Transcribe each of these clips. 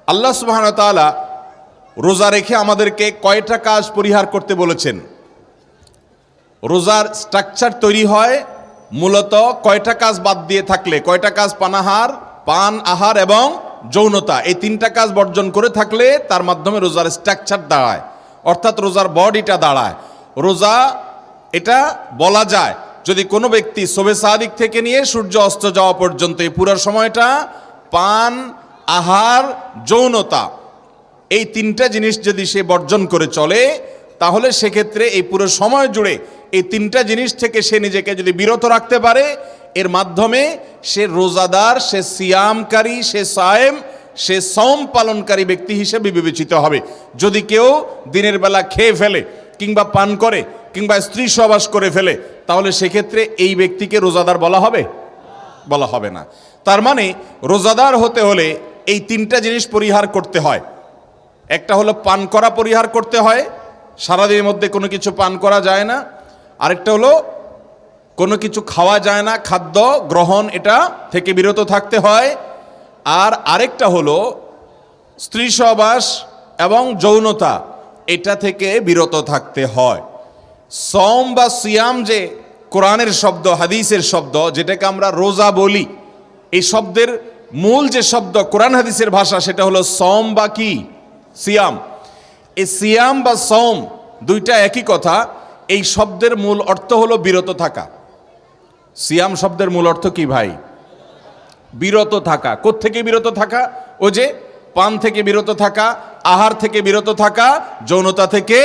আল্লাহ সুবহানাহু ওয়া তাআলা রোজা রেখে আমাদেরকে কয়টা কাজ পরিহার করতে বলেছেন? রোজার স্ট্রাকচার তৈরি হয় মূলত কয়টা কাজ বাদ দিয়ে থাকলে, কয়টা কাজ পান আহার এবং যৌনতা, এই তিনটা কাজ বর্জন করে থাকলে তার মাধ্যমে রোজার স্ট্রাকচার দাঁড়ায়, অর্থাৎ রোজার বডিটা দাঁড়ায়। রোজা এটা বলা যায় যদি কোনো ব্যক্তি শবে সাদিক থেকে নিয়ে সূর্য অস্ত যাওয়া পর্যন্ত এই পুরো সময়টা পান আহার যৌনতা এই তিনটা জিনিস যদি সে বর্জন করে চলে, তাহলে সেক্ষেত্রে এই পুরো সময় জুড়ে এই তিনটা জিনিস থেকে সে নিজেকে যদি বিরত রাখতে পারে, এর মাধ্যমে সে রোজাদার, সে সিয়ামকারী, সে সায়েম, সে সওম পালনকারী ব্যক্তি হিসেবে বিবেচিত হবে। যদি কেউ দিনের বেলা খেয়ে ফেলে কিংবা পান করে কিংবা স্ত্রী সহবাস করে ফেলে, তাহলে সেক্ষেত্রে এই ব্যক্তিকে রোজাদার বলা হবে? বলা হবে না। তার মানে রোজাদার হতে হলে এই তিনটা জিনিস পরিহার করতে হয়। একটা হলো পান করা পরিহার করতে হয়, সারাদিনের মধ্যে কোনো কিছু পান করা যায় না। আরেকটা হলো কোনো কিছু খাওয়া যায় না, খাদ্য গ্রহণ এটা থেকে বিরত থাকতে হয়। আর আরেকটা হলো স্ত্রী সহবাস এবং যৌনতা, এটা থেকে বিরত থাকতে হয়। সওম বা সিয়াম যে কোরআনের শব্দ, হাদিসের শব্দ, যেটাকে আমরা রোজা বলি, এই শব্দের মূল যে শব্দ কোরআন হাদিসের ভাষা, সেটা হলো সওম বা কি সিয়াম। এই সিয়াম বা সওম দুইটা একই কথা। এই শব্দের মূল অর্থ হলো বিরত থাকা। সিয়াম শব্দের মূল অর্থ কি ভাই? বিরত থাকা। কোত্থেকে বিরত থাকা? ও যে পান থেকে বিরত থাকা, আহার থেকে বিরত থাকা, যৌনতা থেকে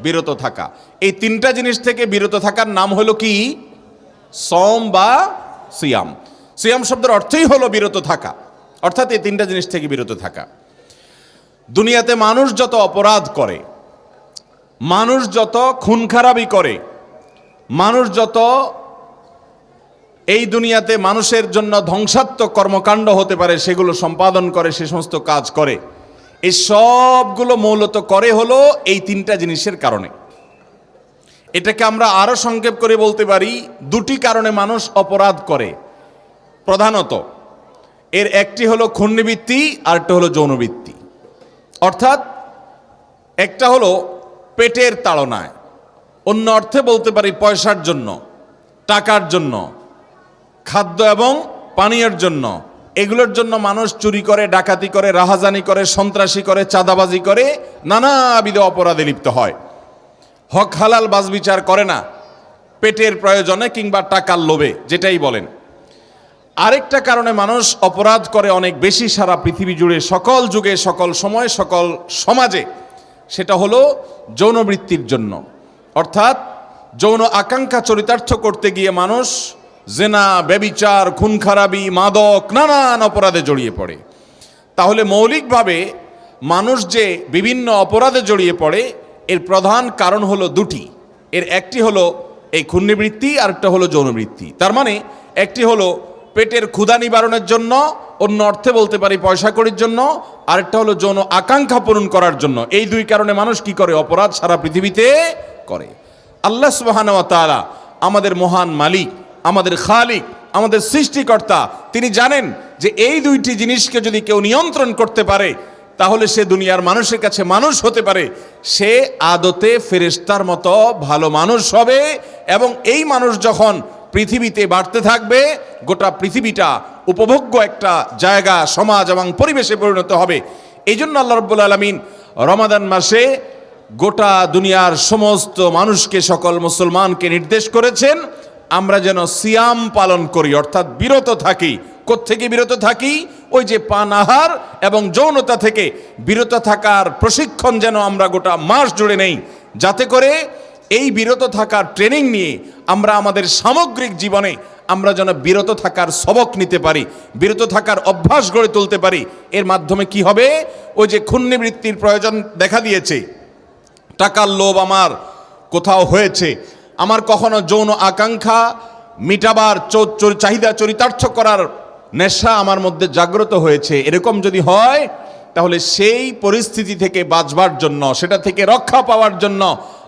বিরত থাকা। এই তিনটা জিনিস থেকে বিরত থাকার নাম হলো কি? সওম বা সিয়াম। সিয়াম শব্দের অর্থই হলো বিরত থাকা, অর্থাৎ এই তিনটা জিনিস থেকে বিরত থাকা। দুনিয়াতে মানুষ যত অপরাধ করে, মানুষ যত খুন খারাপি করে, মানুষ যত এই দুনিয়াতে মানুষের জন্য ধ্বংসাত্মক কর্মকাণ্ড হতে পারে সেগুলো সম্পাদন করে, সে সমস্ত কাজ করে, এই সবগুলো মূলত করে হলো এই তিনটা জিনিসের কারণে। এটাকে আমরা আরো সংক্ষেপ করে বলতে পারি, দুটি কারণে মানুষ অপরাধ করে প্রধানত। এর একটি হলো খুনবৃত্তি, আর একটা হলো যৌনবৃত্তি। অর্থাৎ একটা হলো পেটের তাড়নায়, অন্য অর্থে বলতে পারি পয়সার জন্য, টাকার জন্য, খাদ্য এবং পানীয়ের জন্য। এগুলোর জন্য মানুষ চুরি করে, ডাকাতি করে, রাহাজানি করে, সন্ত্রাসী করে, চাঁদাবাজি করে, নানাবিধ অপরাধে লিপ্ত হয়। হক হালাল বাছবিচার করে না, পেটের প্রয়োজনে কিংবা টাকার লোভে, যেটাই বলেন। আরেকটা কারণে মানুষ অপরাধ করে অনেক বেশি সারা পৃথিবী জুড়ে, সকল যুগে, সকল সময়, সকল সমাজে, সেটা হলো যৌনবৃত্তির জন্য। অর্থাৎ যৌন আকাঙ্ক্ষা চরিতার্থ করতে গিয়ে মানুষ জেনা, ব্যভিচার, খুন খারাপি, মাদক, নানান অপরাধে জড়িয়ে পড়ে। তাহলে মৌলিকভাবে মানুষ যে বিভিন্ন অপরাধে জড়িয়ে পড়ে, এর প্রধান কারণ হলো দুটি। এর একটি হলো এই খুনবৃত্তি, আর একটা হলো যৌনবৃত্তি। তার মানে একটি হলো পেটের ক্ষুধা নিবারণের জন্য, অন্য অর্থে বলতে পারি পয়সা কড়ির জন্য, আরেকটা হলো যৌন আকাঙ্ক্ষা পূরণ করার জন্য। এই দুই কারণে মানুষ কি করে? অপরাধ সারা পৃথিবীতে করে। আল্লাহ সুবহানাহু ওয়া তাআলা আমাদের মহান মালিক, আমাদের খালিক, আমাদের সৃষ্টিকর্তা, তিনি জানেন যে এই দুইটি জিনিসকে যদি কেউ নিয়ন্ত্রণ করতে পারে, তাহলে সে দুনিয়ার মানুষের কাছে মানুষ হতে পারে, সে আদতে ফেরেশতার মতো ভালো মানুষ হবে। এবং এই মানুষ যখন পৃথিবীতে বাড়তে থাকবে, গোটা পৃথিবীটা উপভোগ্য একটা জায়গা, সমাজ এবং পরিবেশে পরিণত হবে। এই জন্য আল্লাহ রাব্বুল আলামিন রমাদান মাসে গোটা দুনিয়ার সমস্ত মানুষকে, সকল মুসলমানকে নির্দেশ করেছেন আমরা যেন সিয়াম পালন করি, অর্থাৎ বিরত থাকি। কোত্থেকে বিরত থাকি? ওই যে পান আহার এবং যৌনতা থেকে বিরত থাকার প্রশিক্ষণ যেন আমরা গোটা মাস জুড়ে নেই, যাতে করে এই বিরত থাকার ট্রেনিং নিয়ে আমরা আমাদের সামগ্রিক জীবনে আমরা যেন বিরত থাকার সবক নিতে পারি, বিরত থাকার অভ্যাস গড়ে তুলতে পারি। এর মাধ্যমে কি হবে? ওই যে খুনবৃত্তির প্রয়োজন দেখা দিয়েছে, টাকার লোভ আমার কোথাও হয়েছে, আমার কখনো যৌন আকাঙ্ক্ষা মিটাবার চাহিদা চরিতার্থ করার নেশা আমার মধ্যে জাগ্রত হয়েছে, এরকম যদি হয়, তাহলে সেই পরিস্থিতি থেকে বাঁচবার জন্য, সেটা থেকে রক্ষা পাওয়ার জন্য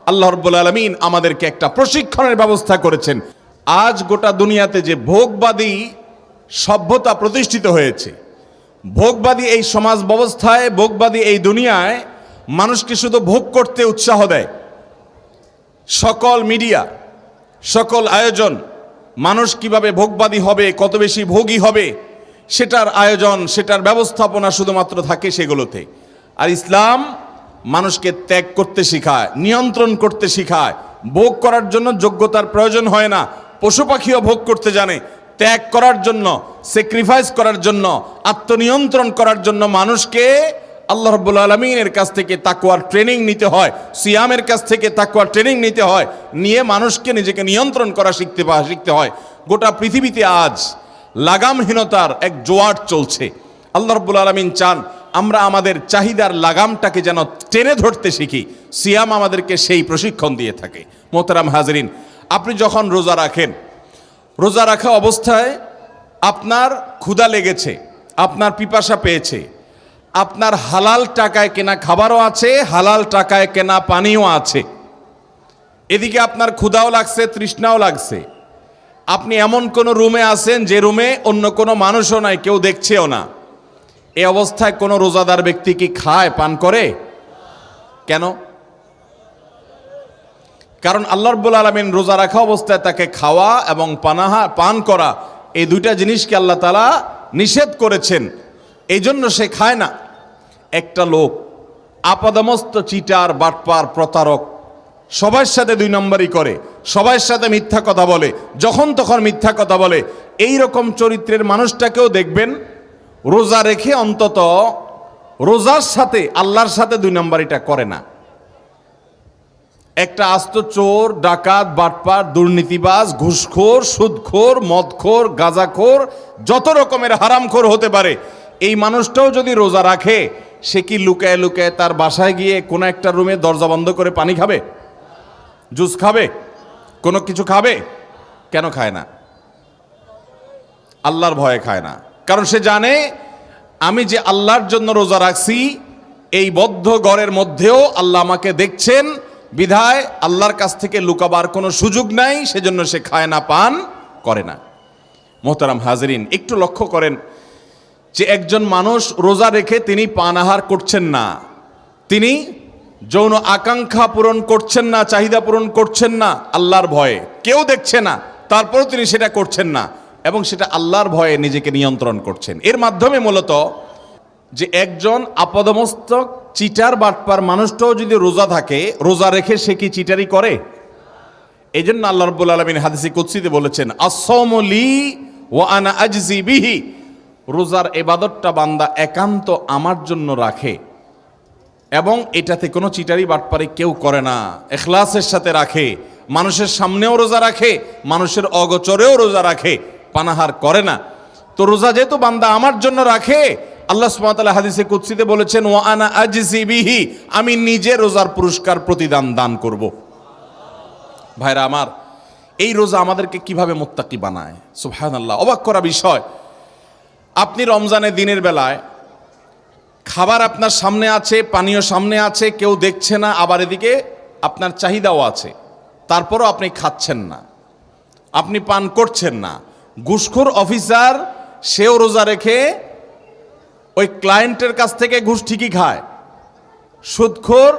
আল্লাহ রাব্বুল আলামিন আমাদেরকে একটা প্রশিক্ষণের ব্যবস্থা করেছেন। আজ গোটা দুনিয়াতে যে ভোগবাদী সভ্যতা প্রতিষ্ঠিত হয়েছে, ভোগবাদী এই সমাজ ব্যবস্থায়, ভোগবাদী এই দুনিয়ায় মানুষকে শুধু ভোগ করতে উৎসাহ দেয়। সকল মিডিয়া, সকল আয়োজন মানুষ কিভাবে ভোগবাদী হবে, কত বেশি ভোগী হবে, সেটার আয়োজন, সেটার ব্যবস্থাপনা শুধুমাত্র থাকে সেগুলোতে। আর ইসলাম মানুষকে ত্যাগ করতে শেখায়, নিয়ন্ত্রণ করতে শেখায়। ভোগ করার জন্য যোগ্যতার প্রয়োজন হয় না, পশু পাখিও ভোগ করতে জানে। ত্যাগ করার জন্য, স্যাক্রিফাইস করার জন্য, আত্মনিয়ন্ত্রণ করার জন্য মানুষকে আল্লাহ রাব্বুল আলামিনের কাছ থেকে তাকওয়ার ট্রেনিং নিতে হয়, সিয়ামের কাছ থেকে তাকওয়ার ট্রেনিং নিতে হয়, নিয়ে মানুষকে নিজেকে নিয়ন্ত্রণ করা শিখতে হয়। গোটা পৃথিবীতে আজ লাগামহীনতার এক জোয়ার চলছে। আল্লাহ রাব্বুল আলামিন চান আমরা আমাদের চাহিদার লাগামটাকে যেন টেনে ধরতে শিখি। সিয়াম আমাদেরকে সেই প্রশিক্ষণ দিয়ে থাকে। মোহতারাম হাজরিন, আপনি যখন রোজা রাখেন, রোজা রাখা অবস্থায় আপনার ক্ষুধা লেগেছে, আপনার পিপাসা পেয়েছে, আপনার হালাল টাকায় কেনা খাবারও আছে, হালাল টাকায় কেনা পানিও আছে, এদিকে আপনার ক্ষুধাও লাগছে, তৃষ্ণাও লাগছে। আপনি এমন কোনো রুমে আছেন যে রুমে অন্য কোনো মানুষও নাই, কেউ দেখছেও না। এই অবস্থায় কোনো রোজাদার ব্যক্তি কি খায়, পান করে? কেন? কারণ আল্লাহ রাব্বুল আলামিন রোজা রাখা অবস্থায় তাকে খাওয়া এবং পান করা, এই দুইটা জিনিসকে আল্লাহ তাআলা নিষেধ করেছেন, এই জন্য সে খায় না। একটা লোক আপাদমস্ত চিটার, বাটপার, প্রতারক, সবার সাথে দুই নম্বরই করে, সবার সাথে মিথ্যা কথা বলে, যখন তখন মিথ্যা কথা বলে, এই রকম চরিত্রের মানুষটাকেও দেখবেন রোজা রেখে অন্তত রোজার সাথে আল্লাহর সাথে দুই নম্বরিটা করে না। একটা আস্ত চোর, ডাকাত, বাটপার, দুর্নীতিবাজ, ঘুষখোর, সুদখোর, মদখোর, গাঁজাখোর, যত রকমের হারামখোর হতে পারে, এই মানুষটাও যদি রোজা রাখে, সে কি লুকায় লুকায় তার বাসায় গিয়ে কোনো একটা রুমে দরজা বন্ধ করে পানি খাবে, জুস খাবে, কোনো কিছু খাবে? কেন খায় না? আল্লাহর ভয়ে খায় না। কারণ সে জানে আমি যে আল্লাহর জন্য রোজা রাখছি, এই বদ্ধ ঘরের মধ্যেও আল্লাহ আমাকে দেখছেন, বিধায় আল্লাহর কাছ থেকে লুকাবার কোনো সুযোগ নাই, সেজন্য সে খায় না, পান করে না। মোহতারাম হাজরিন, একটু লক্ষ্য করেন যে একজন মানুষ রোজা রেখে তিনি পান আহার করছেন না, তিনি যৌন আকাঙ্ক্ষা পূরণ করছেন না, চাহিদা পূরণ করছেন না, আল্লাহর ভয়ে, কেউ দেখছে না, তারপরেও তিনি সেটা করছেন না, এবং সেটা আল্লাহর ভয়ে নিজেকে নিয়ন্ত্রণ করছেন। এর মাধ্যমে মূলত যে একজন আপাদমস্তক চিটার, বাটপার মানুষটাও যদি রোজা থাকে, রোজা রেখে সে কি চিটারি করে? এই জন্য আল্লাহ রাব্বুল আলামিন হাদিসে কুদসিতে বলেছেন, আস-সাওমু লি ওয়া আনা আজজি বিহি, রোজার ইবাদতটা বান্দা একান্ত আমার জন্য রাখে এবং এটাতে কোনো চিটারি বাটপারি কেউ করে না, ইখলাসের সাথে রাখে, মানুষের সামনেও রোজা রাখে, মানুষের অগোচরেও রোজা রাখে, পানাহার করে না। তো রোজা যেহেতু বান্দা আমার জন্য রাখে, আল্লাহ সুবহানাহু ওয়া তাআলা হাদিসে কুদসিতে বলেছেন, ওয়া আনা আজজি বিহি, আমি নিজে রোজার পুরস্কার প্রতিদান দান করব। ভাইরা আমার, এই রোজা আমাদেরকে কিভাবে মুত্তাকি বানায়, সুবহানাল্লাহ, অবাক করা বিষয়। আপনি রমজানের দিনের বেলায় খাবার আপনার সামনে আছে, পানীয় সামনে আছে, কেউ দেখছে না, আবার এদিকে আপনার চাহিদাও আছে, তারপরও আপনি খাচ্ছেন না, আপনি পান করছেন না। ঘুষখোর অফিসার, সেও রোজা রেখে ওই ক্লায়েন্টের কাছ থেকে ঘুষ ঠিকই খায়। সুদখোর,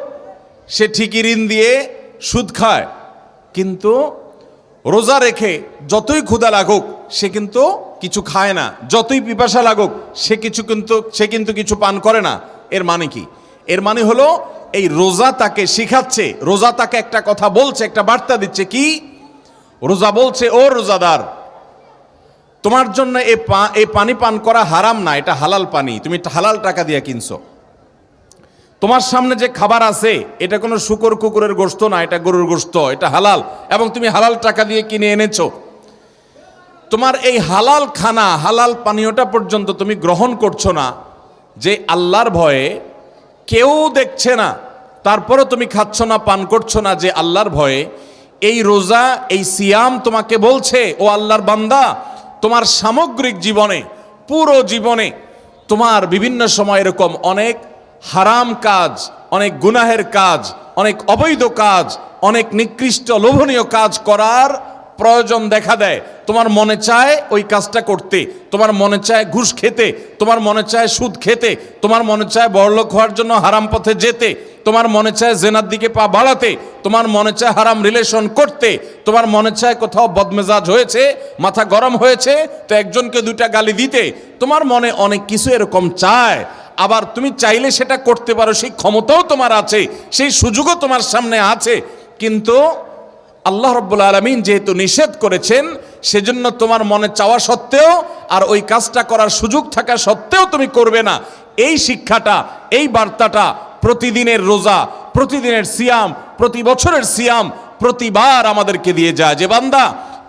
সে ঠিকই ঋণ দিয়ে সুদ খায়, কিন্তু রোজা রেখে যতই ক্ষুধা লাগুক সে কিন্তু কিছু খায় না, যতই পিপাসা লাগুক সে কিন্তু কিছু পান করে না। এর মানে কি? এর মানে হলো এই রোজা তাকে শিখাচ্ছে, রোজা তাকে একটা কথা বলছে, একটা বার্তা দিচ্ছে। কি? রোজা বলছে, ও রোজাদার, তোমার জন্য এই পানি পান করা হারাম না, এটা হালাল পানি, তুমি হালাল টাকা দিয়ে কিনছো। তোমার সামনে যে খাবার আছে এটা কোনো শূকর কুকুরের গোশত না, এটা গরুর গোশত, এটা হালাল, এবং তুমি হালাল টাকা দিয়ে কিনে এনেছো। তোমার এই হালাল খানা, হালাল পানীয়টা পর্যন্ত তুমি গ্রহণ করছো না, যে আল্লাহর ভয়ে, কেউ দেখছে না, তারপরও তুমি খাচ্ছ না, পান করছো না, যে আল্লাহর ভয়ে। এই রোজা, এই সিয়াম তোমাকে বলছে, ও আল্লাহর বান্দা, তোমার সামগ্রিক জীবনে, পুরো জীবনে তোমার বিভিন্ন সময় এরকম অনেক হারাম কাজ, অনেক গুনাহের কাজ, অনেক অবৈধ কাজ, অনেক নিকৃষ্ট লোভনীয় কাজ করার প্রয়োজন দেখা দেয়, তোমার মনে চায় ওই কাজটা করতে, তোমার মনে চায় ঘুষ খেতে, তোমার মনে চায় সুদ খেতে, তোমার মনে চায় বড়লোক হওয়ার জন্য হারাম পথে যেতে, তোমার মনে চায় জেনার দিকে পা বাড়াতে, তোমার মনে চায় হারাম রিলেশন করতে, তোমার মনে চায় কোথাও বদমেজাজ হয়েছে, মাথা গরম হয়েছে তো একজনকে দুইটা গালি দিতে, তোমার মনে অনেক কিছু এরকম চায়। আবার তুমি চাইলে সেটা করতে পারো, সেই ক্ষমতাও তোমার আছে, সেই সুযোগও তোমার সামনে আছে, কিন্তু আল্লাহ রাব্বুল আলামিন যেহেতু নিষেধ করেছেন, সেজন্য তোমার মনে চাওয়া সত্ত্বেও আর ওই কাজটা করার সুযোগ থাকা সত্ত্বেও তুমি করবে না। এই শিক্ষাটা, এই বার্তাটা প্রতিদিনের রোজা, প্রতিদিনের সিয়াম, প্রতি বছরের সিয়াম প্রতিবার আমাদেরকে দিয়ে যায় যে বান্দা,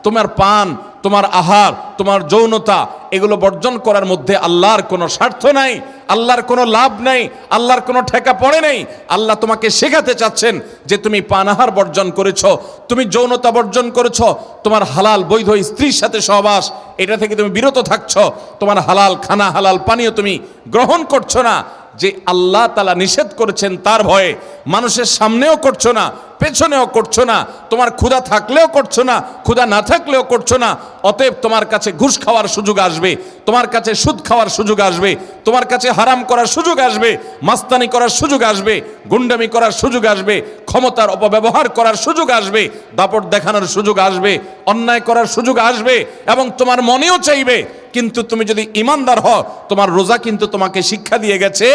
তোমার পান, তোমার আহার, তোমার যৌনতা এগুলো বর্জন করার মধ্যে আল্লাহর কোনো স্বার্থ নাই, আল্লাহর কোনো লাভ নাই, আল্লাহর কোনো ঠেকা পড়ে নাই। আল্লাহ তোমাকে শেখাতে চাচ্ছেন যে তুমি পান আহার বর্জন করেছো, তুমি যৌনতা বর্জন করেছো, তোমার হালাল বৈধ স্ত্রীর সাথে সহবাস এটা থেকে তুমি বিরত থাকছো, তোমার হালাল খানা হালাল পানীয় তুমি গ্রহণ করছো না, যে আল্লাহ তাআলা নিষেধ করেছেন তার ভয়ে মানুষের সামনেও করছো না, পেছনেও করছো না, তোমার ক্ষুধা থাকলেও করছো না, ক্ষুধা না থাকলেও করছো না। অতএব তোমার কাছে ঘুষ খাওয়ার সুযোগ আসবে, তোমার কাছে সুদ খাওয়ার সুযোগ আসবে, তোমার কাছে হারাম করার সুযোগ আসবে, মাস্তানি করার সুযোগ আসবে, গুন্ডামি করার সুযোগ আসবে, ক্ষমতার অপব্যবহার করার সুযোগ আসবে, দাপট দেখানোর সুযোগ আসবে, অন্যায় করার সুযোগ আসবে, এবং তোমার মনেও চাইবে। কিন্তু তুমি যদি ইমানদার হও, তোমার রোজা কিন্তু তোমাকে শিক্ষা দিয়ে গেছে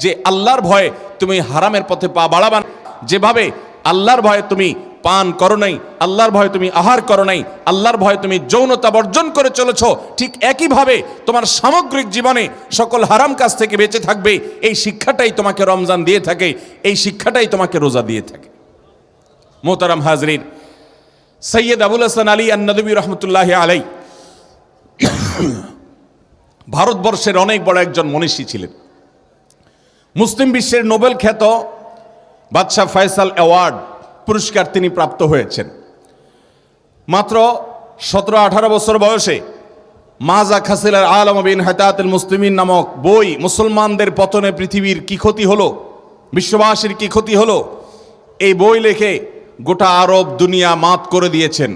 যে আল্লাহর ভয়ে তুমি হারামের পথে পা বাড়াবা না। যেভাবে আল্লাহর ভয়ে তুমি পান করো নাই, আল্লাহর ভয়ে তুমি আহার করো নাই, আল্লাহর ভয়ে তুমি যৌনতা বর্জন করে চলেছ, ঠিক একইভাবে তোমার সামগ্রিক জীবনে সকল হারাম কাজ থেকে বেঁচে থাকবে। এই শিক্ষাটাই তোমাকে রমজান দিয়ে থাকে, এই শিক্ষাটাই তোমাকে রোজা দিয়ে থাকে। মোহতারাম হাজরিন, সৈয়দ আবুল হাসান আলী আন-নদভী রহমতুল্লাহি আলাইহি ভারতবর্ষের অনেক বড় একজন মনীষী ছিলেন। মুসলিম বিশ্বের নোবেল খ্যাত বাদশাহ ফয়সাল অ্যাওয়ার্ড পুরস্কার তিনি প্রাপ্ত হয়েছেন। মাত্র 17-18 বছর বয়সে মাজা খাসিলার আলম বিন হাতাতুল মুসলিমিন নামক বই, মুসলমানদের পতনে পৃথিবীর কি ক্ষতি হলো, বিশ্ববাসীর কি ক্ষতি হলো, এই বই লিখে গোটা আরব দুনিয়া মাত করে দিয়েছেন।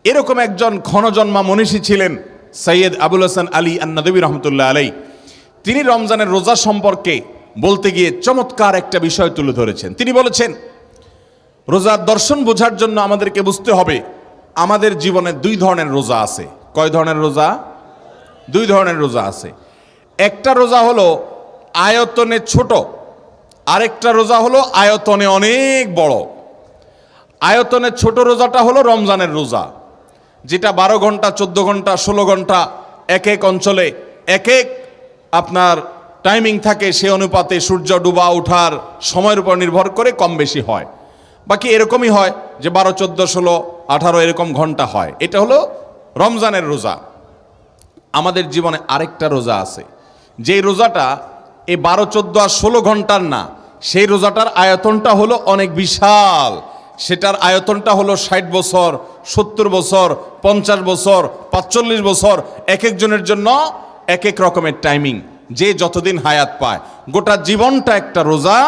এরকম একজন ক্ষণজন্মা মনীষী ছিলেন সৈয়দ আবুল হাসান আলী আন-নদভী রহমতুল্লাহ আলাইহি। তিনি রমজানের রোজা সম্পর্কে বলতে গিয়ে চমৎকার একটা বিষয় তুলে ধরেছেন। তিনি বলেছেন, রোজার দর্শন বোঝার জন্য আমাদেরকে বুঝতে হবে আমাদের জীবনে দুই ধরনের রোজা আছে। কয় ধরনের রোজা? দুই ধরনের রোজা আছে। একটা রোজা হলো আয়তনে ছোট, আরেকটা রোজা হলো আয়তনে অনেক বড়। আয়তনে ছোট রোজাটা হলো রমজানের রোজা, যেটা 12 ঘন্টা, 14 ঘন্টা, 16 ঘন্টা এক এক অঞ্চলে এক এক আপনার টাইমিং থাকে, সে অনুপাতে সূর্য ডুবা ওঠার সময়ের উপর নির্ভর করে কম বেশি হয়। বাকি এরকমই হয় যে 12, 14, 16, 18 এরকম ঘন্টা হয়। এটা হলো রমজানের রোজা। আমাদের জীবনে আরেকটা রোজা আছে, যেই রোজাটা এই 12, 14 আর 16 ঘন্টার না, সেই রোজাটার আয়তনটা হলো অনেক বিশাল। সেটার আয়তনটা হলো 60 বছর, 70 বছর, 50 বছর, 45 বছর, এক একজনের জন্য এক এক রকমের টাইমিং, যে যতদিন হায়াত পায়। গোটা জীবনটা একটা রোজা,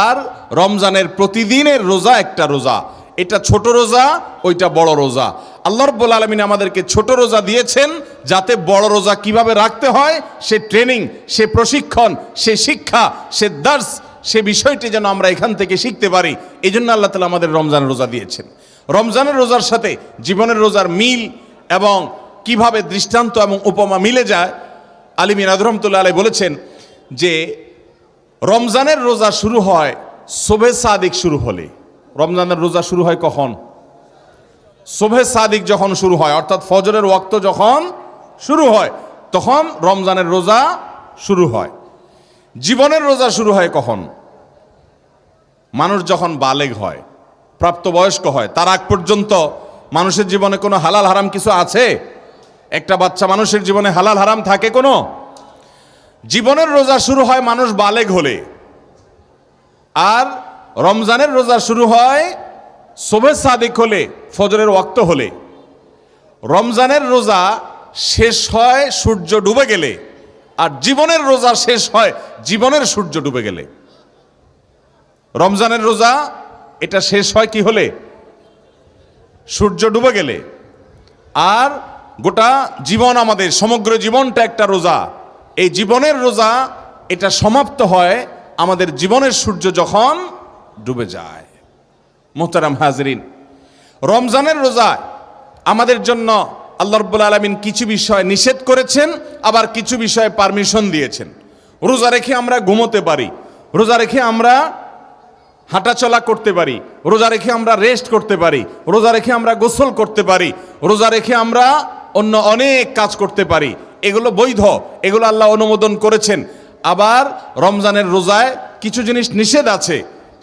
আর রমজানের প্রতিদিনের রোজা একটা রোজা। এটা ছোট রোজা, ওইটা বড় রোজা। আল্লাহ রাব্বুল আলামিন আমাদেরকে ছোট রোজা দিয়েছেন যাতে বড় রোজা কিভাবে রাখতে হয় সে ট্রেনিং, সে প্রশিক্ষণ, সে শিক্ষা, সে দার্স, সে বিষয়টি যেন আমরা এখান থেকে শিখতে পারি। এই জন্য আল্লাহ তাআলা আমাদের রমজানের রোজা দিয়েছেন। রমজানের রোজার সাথে জীবনের রোজার মিল এবং কিভাবে দৃষ্টান্ত এবং উপমা মিলে যায়, আলী মিনাদ রহমতুল্লাহ আলাইহি বলেছেন যে রমজানের রোজা শুরু হয় সুবহে সাদিক শুরু হলে। রমজানের রোজা শুরু হয় কখন? সুবহে সাদিক যখন শুরু হয়, অর্থাৎ ফজরের ওয়াক্ত যখন শুরু হয়, তখন রমজানের রোজা শুরু হয়। জীবনের রোজা শুরু হয় কখন? মানুষ যখন বালেগ হয়, প্রাপ্তবয়স্ক হয়, তার আগ পর্যন্ত মানুষের জীবনে কোনো হালাল হারাম কিছু আছে? একটা বাচ্চা মানুষের জীবনে হালাল হারাম থাকে কোনো? জীবনের রোজা শুরু হয় মানুষ বালেগ হলে, আর রমজানের রোজা শুরু হয় সুবহে সাদিক হলে, ফজরের ওয়াক্ত হলে। রমজানের রোজা শেষ হয় সূর্য ডুবে গেলে, আর জীবনের রোজা শেষ হয় জীবনের সূর্য ডুবে গেলে। রমজানের রোজা এটা শেষ হয় কি হলে? সূর্য ডুবে গেলে, আর গোটা জীবন, আমাদের সমগ্র জীবনটা একটা রোজা। এই জীবনের রোজা এটা সমাপ্ত হয় আমাদের জীবনের সূর্য যখন ডুবে যায়। মোহতারাম হাজরিন, রমজানের রোজা আমাদের জন্য আল্লাহ রাব্বুল আলামিন কিছু বিষয় নিষেধ করেছেন, আবার কিছু বিষয়ে পারমিশন দিয়েছেন। রোজা রেখে আমরা ঘুমোতে পারি, রোজা রেখে আমরা হাঁটাচলা করতে পারি, রোজা রেখে আমরা রেস্ট করতে পারি, রোজা রেখে আমরা গোসল করতে পারি, রোজা রেখে আমরা অন্য অনেক কাজ করতে পারি। এগুলো বৈধ, এগুলো আল্লাহ অনুমোদন করেছেন। আবার রমজানের রোজায় কিছু জিনিস নিষেধ আছে।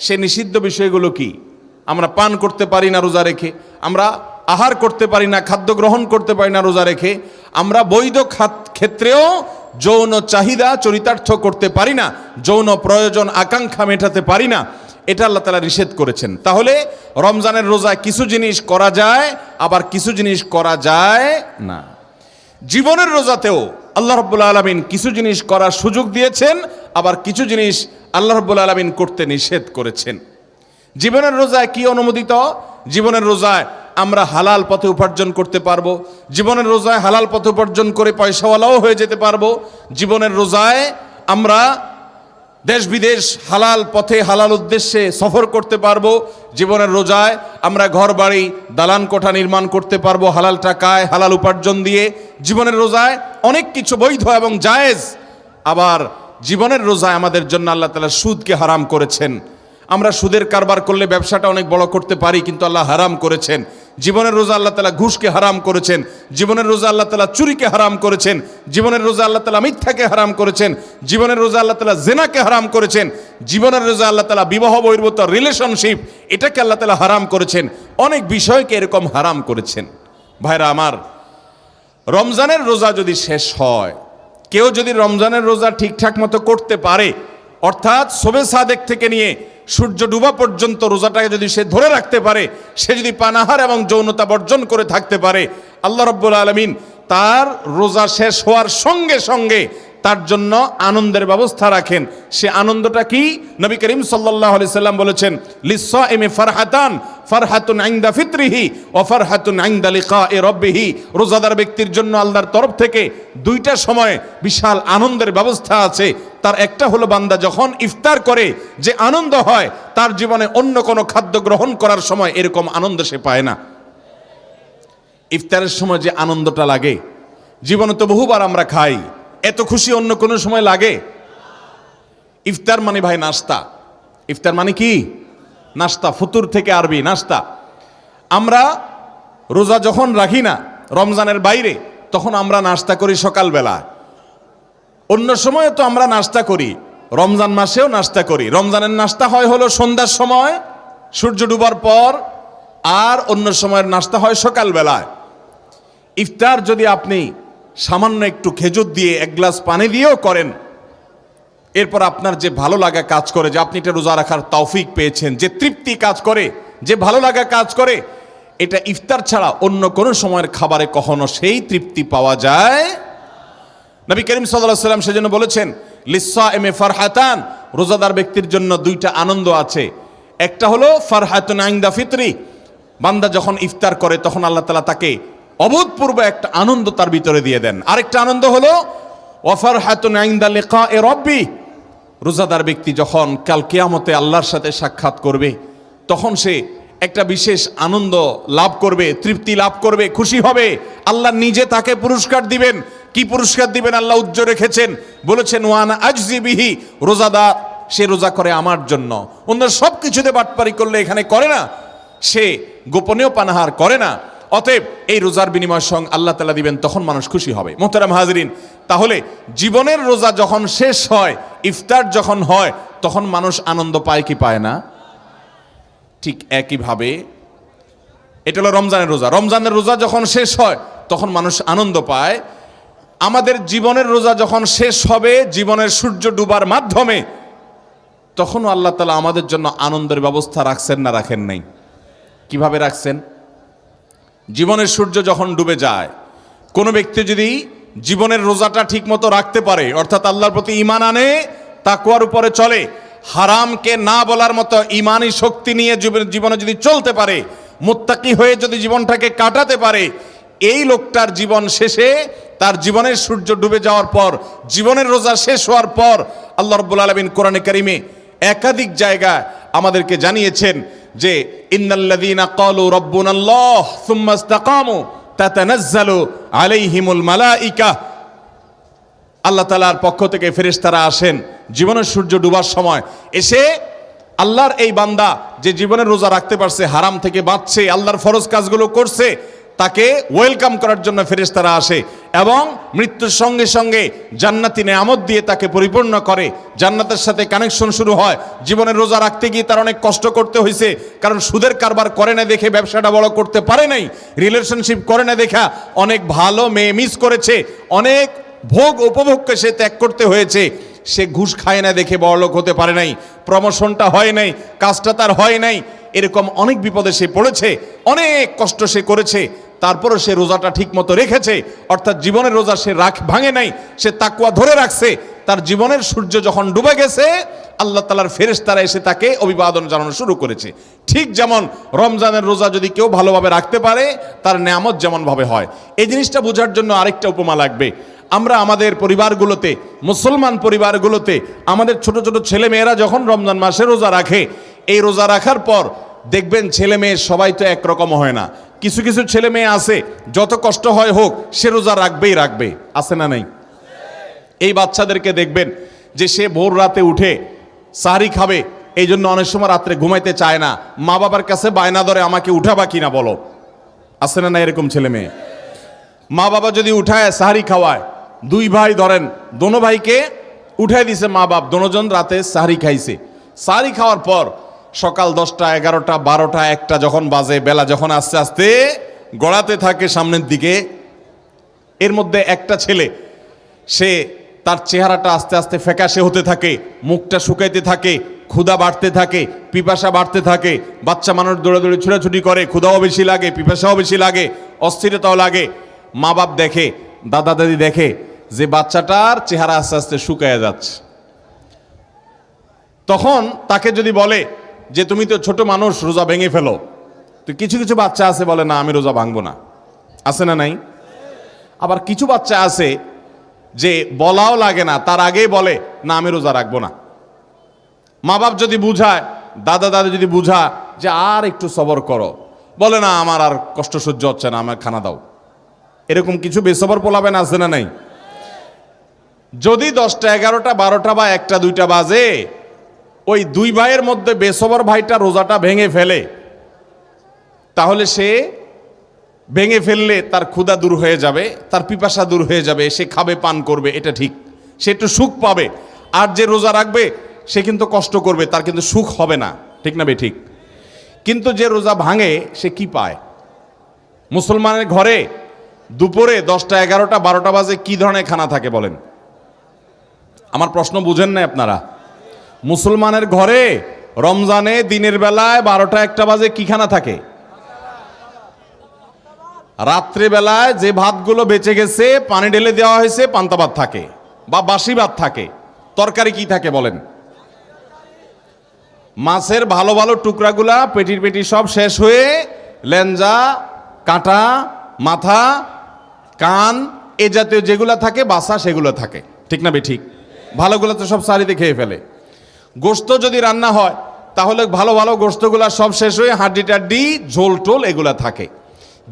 সে নিষিদ্ধ বিষয়গুলো কি? আমরা পান করতে পারি না রোজা রেখে, আমরা আহার করতে পারি না, খাদ্য গ্রহণ করতে পারি না রোজা রেখে, আমরা বৈধ ক্ষেত্রেও যৌন চাহিদা চরিতার্থ করতে পারি না, যৌন প্রয়োজন আকাঙ্ক্ষা মেটাতে পারি না। এটা আল্লাহ তাআলা নিষেধ করেছেন। তাহলে রমজানের রোজায় কিছু জিনিস করা যায়, আবার কিছু জিনিস করা যায় না। জীবনের রোজাতেও আল্লাহ রাব্বুল আলামিন কিছু জিনিস করার সুযোগ দিয়েছেন, আবার কিছু জিনিস আল্লাহ রাব্বুল আলামিন করতে নিষেধ করেছেন। জীবনের রোজায় কি অনুমোদিত? জীবনের রোজায় আমরা হালাল পথে উপার্জন করতে পারবো, জীবনের রোজায় হালাল পথে উপার্জন করে পয়সাওয়ালাও হয়ে যেতে পারবো। জীবনের রোজায় আমরা দেশ বিদেশ হালাল পথে হালাল উদ্দেশ্যে সফর করতে পারবো। জীবনের রোজায় আমরা ঘর বাড়ি দালান কোঠা নির্মাণ করতে পারবো হালাল টাকায়, হালাল উপার্জন দিয়ে। জীবনের রোজায় অনেক কিছু বৈধ এবং জায়েজ। আবার জীবনের রোজায় আমাদের জন্য আল্লাহ তাআলা সুদকে হারাম করেছেন। আমরা সুদের কারবার করলে ব্যবসাটা অনেক বড় করতে পারি, কিন্তু আল্লাহ হারাম করেছেন। জীবনের রোজা আল্লাহ তাআলা ঘুষকে হারাম করেছেন, জীবনের রোজা আল্লাহ তাআলা চুরিকে হারাম করেছেন, জীবনের রোজা আল্লাহ তাআলা মিথ্যাকে হারাম করেছেন, জীবনের রোজা আল্লাহ তাআলা জেনাকে হারাম করেছেন, জীবনের রোজা আল্লাহ তাআলা বিবাহ বহির্ভূত রিলেশনশিপ এটাকে আল্লাহ তাআলা হারাম করেছেন। অনেক বিষয়কে এরকম হারাম করেছেন। ভাইরা আমার, রমজানের রোজা যদি শেষ হয়, কেউ যদি রমজানের রোজা ঠিকঠাক মতো করতে পারে, অর্থাৎ শবে সাদেক থেকে নিয়ে সূর্য ডুবা পর্যন্ত রোজাটাকে যদি সে ধরে রাখতে পারে, সে যদি পানাহার এবং যৌনতা বর্জন করে থাকতে পারে, আল্লাহ রাব্বুল আলামিন তার রোজা শেষ হওয়ার সঙ্গে সঙ্গে তার জন্য আনন্দের ব্যবস্থা রাখেন। সে আনন্দটা কি? নবী করিম সাল্লাল্লাহু আলাইহি সাল্লাম বলেছেন, লিসসাইমি ফারহাতান, ফারহাতুন ইনদা ফিতরিহি ওয়া ফারহাতুন ইনদা লিকাই রাব্বিহি। রোজাদার ব্যক্তির জন্য আল্লাহর তরফ থেকে দুইটা সময়ে বিশাল আনন্দের ব্যবস্থা আছে। তার একটা হলো বান্দা যখন ইফতার করে যে আনন্দ হয়, তার জীবনে অন্য কোনো খাদ্য গ্রহণ করার সময় এরকম আনন্দ সে পায় না। ইফতারের সময় যে আনন্দটা লাগে, জীবনে তো বহুবার আমরা খাই, এত খুশি অন্য কোনো সময় লাগে? ইফতার মানে ভাই নাস্তা। ইফতার মানে কি? নাস্তা। ফুতুর থেকে আরবি নাস্তা। আমরা রোজা যখন রাখি না রমজানের বাইরে, তখন আমরা নাস্তা করি সকালবেলা। অন্য সময় তো আমরা নাস্তা করি, রমজান মাসেও নাস্তা করি। রমজানের নাস্তা হয় হলো সন্ধ্যার সময় সূর্য ডুবার পর, আর অন্য সময়ের নাস্তা হয় সকালবেলায়। ইফতার যদি আপনি সামান্য একটু খেজুর দিয়ে এক গ্লাস পানি দিয়েও করেন, এরপর আপনার যে ভালো লাগা কাজ করে, যে আপনি এটা রোজা রাখার তৌফিক পেয়েছেন, যে তৃপ্তি কাজ করে, যে ভালো লাগা কাজ করে, এটা ইফতার ছাড়া অন্য কোনো সময়ের খাবারে কখনো সেই তৃপ্তি পাওয়া যায়। নবী করিম সাল্লাল্লাহু আলাইহি সাল্লাম সেজন্য বলেছেন, লিসসাইমি ফারহাতান, রোজাদার ব্যক্তির জন্য দুইটা আনন্দ আছে। একটা হলো ফারহাতুন ইনদা ফিতরি, বান্দা যখন ইফতার করে তখন আল্লাহ তাআলা তাকে অভূতপূর্ব একটা আনন্দ তার ভিতরে দিয়ে দেন। আরেকটা আনন্দ হলো ওয়া ফারহাতুন ইনদা লিকাই রাব্বি, রোজাদার ব্যক্তি যখন কাল কিয়ামতে আল্লাহর সাথে সাক্ষাৎ করবে, তখন সে একটা বিশেষ আনন্দ লাভ করবে, তৃপ্তি লাভ করবে, খুশি হবে। আল্লাহ নিজে তাকে পুরস্কার দিবেন। কি পুরস্কার দিবেন আল্লাহ উজ্জ্বল রেখেছেন, বলেছেন ওয়ানা আজজি বিহি, রোজাদার সে রোজা করে আমার জন্য। অন্য সব কিছুতে বাটপারি করলে এখানে করে না, সে গোপনেও পানাহার করে না। অতএব এই রোজার বিনিময় সঙ্গে আল্লাহ তাআলা দিবেন, তখন মানুষ খুশি হবে। মোহতারাম হাজরিন, তাহলে জীবনের রোজা যখন শেষ হয়, ইফতার যখন হয়, তখন মানুষ আনন্দ পায় কি পায় না? ঠিক একইভাবে এটা হলো রমজানের রোজা। রমজানের রোজা যখন শেষ হয় তখন মানুষ আনন্দ পায়। আমাদের জীবনের রোজা যখন শেষ হবে জীবনের সূর্য ডুবার মাধ্যমে, তখনও আল্লাহ তাআলা আমাদের জন্য আনন্দের ব্যবস্থা রাখছেন না রাখেন নাই? কিভাবে রাখছেন? জীবনের সূর্য যখন ডুবে যায়, কোনো ব্যক্তি যদি জীবনের রোজাটা ঠিক মতো রাখতে পারে, অর্থাৎ আল্লাহর প্রতি ঈমান আনে, তাকওয়ার উপরে চলে, হারামকে না বলার মতো ঈমানি শক্তি নিয়ে জীবনে যদি চলতে পারে, মুত্তাকি হয়ে যদি জীবনটাকে কাটাতে পারে, এই লোকটার জীবন শেষে তার জীবনের সূর্য ডুবে যাওয়ার পর, জীবনের রোজা শেষ হওয়ার পর আল্লাহ রাব্বুল আলামিন কোরআনে কারিমে একাধিক জায়গায় আমাদেরকে জানিয়েছেন যে ইন্নাল্লাযীনা ক্বালু রাব্বুনাল্লাহ সুম্মা ইসতাকামু তাতানাজ্জালু আলাইহিমুল মালাইকা, আল্লাহ তাআলার পক্ষ থেকে ফেরেশতারা আসেন জীবনের সূর্য ডুবার সময়, এসে আল্লাহর এই বান্দা যে জীবনের রোজা রাখতে পারছে, হারাম থেকে বাঁচছে, আল্লাহর ফরজ কাজগুলো করছে, তাকে ওয়েলকাম করার জন্য ফেরেশতারা আসে এবং মৃত্যুর সঙ্গে সঙ্গে জান্নাতি নেয়ামত দিয়ে তাকে পরিপূর্ণ করে, জান্নাতের সাথে কানেকশন শুরু হয়। জীবনের রোজা রাখতে গিয়ে তার অনেক কষ্ট করতে হয়েছে, কারণ সুদের কারবার করে না দেখে ব্যবসাটা বড় করতে পারে নাই, রিলেশনশিপ করে না দেখা অনেক ভালো মেয়ে মিস করেছে, অনেক ভোগ উপভোগকে সে ত্যাগ করতে হয়েছে, সে ঘুষ খায় না দেখে বড়লোক হতে পারে নাই, প্রমোশনটা হয় নাই, কাজটা তার হয় নাই, এরকম অনেক বিপদে সে পড়েছে, অনেক কষ্ট সে করেছে, তারপরও সে রোজাটা ঠিক মতো রেখেছে, অর্থাৎ জীবনের রোজা সে ভাঙে নাই, সে তাকওয়া ধরে রাখছে। তার জীবনের সূর্য যখন ডুবে গেছে, আল্লাহ তাআলার ফেরেশতারা এসে তাকে অভিবাদন জানানো শুরু করেছে। ঠিক যেমন রমজানের রোজা যদি কেউ ভালোভাবে রাখতে পারে, তার নেয়ামত যেমনভাবে হয়। এই জিনিসটা বোঝার জন্য আরেকটা উপমা লাগবে। আমরা আমাদের পরিবারগুলোতে, মুসলমান পরিবারগুলোতে আমাদের ছোট ছোট ছেলে মেয়েরা যখন রমজান মাসে রোজা রাখে, এই রোজা রাখার পর দেখবেন ছেলে মেয়ে সবাই তো একরকম হয় না, কিছু কিছু ছেলে মেয়ে আছে যত কষ্ট হয় হোক সে রোজা রাখবেই রাখবে, আছে না নাই? এই বাচ্চাদেরকে দেখবেন যে সে ভোর রাতে উঠে সাহরি খাবে, এই জন্য অনেক সময় রাত্রে ঘুমাইতে চায় না, মা বাবার কাছে বায়না ধরে আমাকে উঠাবা কিনা বলো, আছে না না এরকম ছেলে মেয়ে? মা বাবা যদি উঠায় সাহরি খাওয়ায়, দুই ভাই ধরেন, দোনো ভাইকে উঠাই দিছে মা বাপ, দোনোজন রাতে সাহরি খাইছে, সাহরি খাওয়ার পর সকাল 10টা 11টা 12টা 1টা যখন বাজে, বেলা যখন আস্তে আস্তে গড়াতে থাকে সামনের দিকে, এর মধ্যে একটা ছেলে সে তার চেহারাটা আস্তে আস্তে ফ্যাকাশে হতে থাকে, মুখটা শুকাইতে থাকে, ক্ষুধা বাড়তে থাকে, পিপাসা বাড়তে থাকে, বাচ্চা মানুষ দৌড়াদৌড়ি ছুটাছুটি করে, ক্ষুধাও বেশি লাগে, পিপাসাও বেশি লাগে, অস্থিরতাও লাগে। মা বাপ দেখে, দাদা দাদি দেখে যে বাচ্চাটার চেহারা আস্তে আস্তে শুকায় যাচ্ছে, তখন তাকে যদি বলে যে তুমি তো ছোট মানুষ, রোজা ভেঙে ফেলো, তো কিছু কিছু বাচ্চা আছে বলে না আমি রোজা ভাঙবো না, আছে না নাই? আবার কিছু বাচ্চা আছে যে বলাও লাগে না, তার আগেই বলে না আমি রোজা রাখবো না। মা বাপ যদি বুঝায়, দাদা দাদি যদি বুঝায় যে আর একটু সবর করো, বলে না আমার আর কষ্ট সহ্য হচ্ছে না, আমার খানা দাও। এরকম কিছু বেসবর পোলাবেন আছে না নাই? যদি 10টা 11টা 12টা বা 1টা 2টা বাজে, ওই দুই ভাইয়ের মধ্যে বেসবর ভাইটা রোজাটা ভেঙে ফেলে, তাহলে সে ভেঙে ফেললে তার ক্ষুধা দূর হয়ে যাবে, তার পিপাসা দূর হয়ে যাবে, সে খাবে পান করবে, এটা ঠিক, সে একটু সুখ পাবে। আর যে রোজা রাখবে সে কিন্তু কষ্ট করবে, তার কিন্তু সুখ হবে না, ঠিক না বে ঠিক? কিন্তু যে রোজা ভাঙে সে কি পায়? মুসলমানের ঘরে দুপুরে 10টা 11টা 12টা বাজে কি ধরনের খানা থাকে বলেন? আমার প্রশ্ন বুঝেন না আপনারা? মুসলমানের ঘরে রমজানে দিনের বেলায় 12টা 1টা বাজে কি খানা থাকে? রাত্রে বেলায় যে ভাতগুলো বেঁচে গেছে, পানি ঢেলে দেওয়া হয়েছে, পান্তা ভাত থাকে বা বাসি ভাত থাকে। তরকারি কি থাকে বলেন? মাছের ভালো ভালো টুকরাগুলা পেটির পেটি সব শেষ হয়ে লেঞ্জা, কাঁটা, মাথা, কান, এ জাতীয় যেগুলা থাকে বাসা সেগুলো থাকে, ঠিক না বে ঠিক? ভালোগুলো তো সব সারিতে খেয়ে ফেলে। গোস্ত যদি রান্না হয় তাহলে ভালো ভালো গোস্তগুলা সব শেষ হয়ে হাড্ডি টাড্ডি, ঝোল টোল এগুলা থাকে।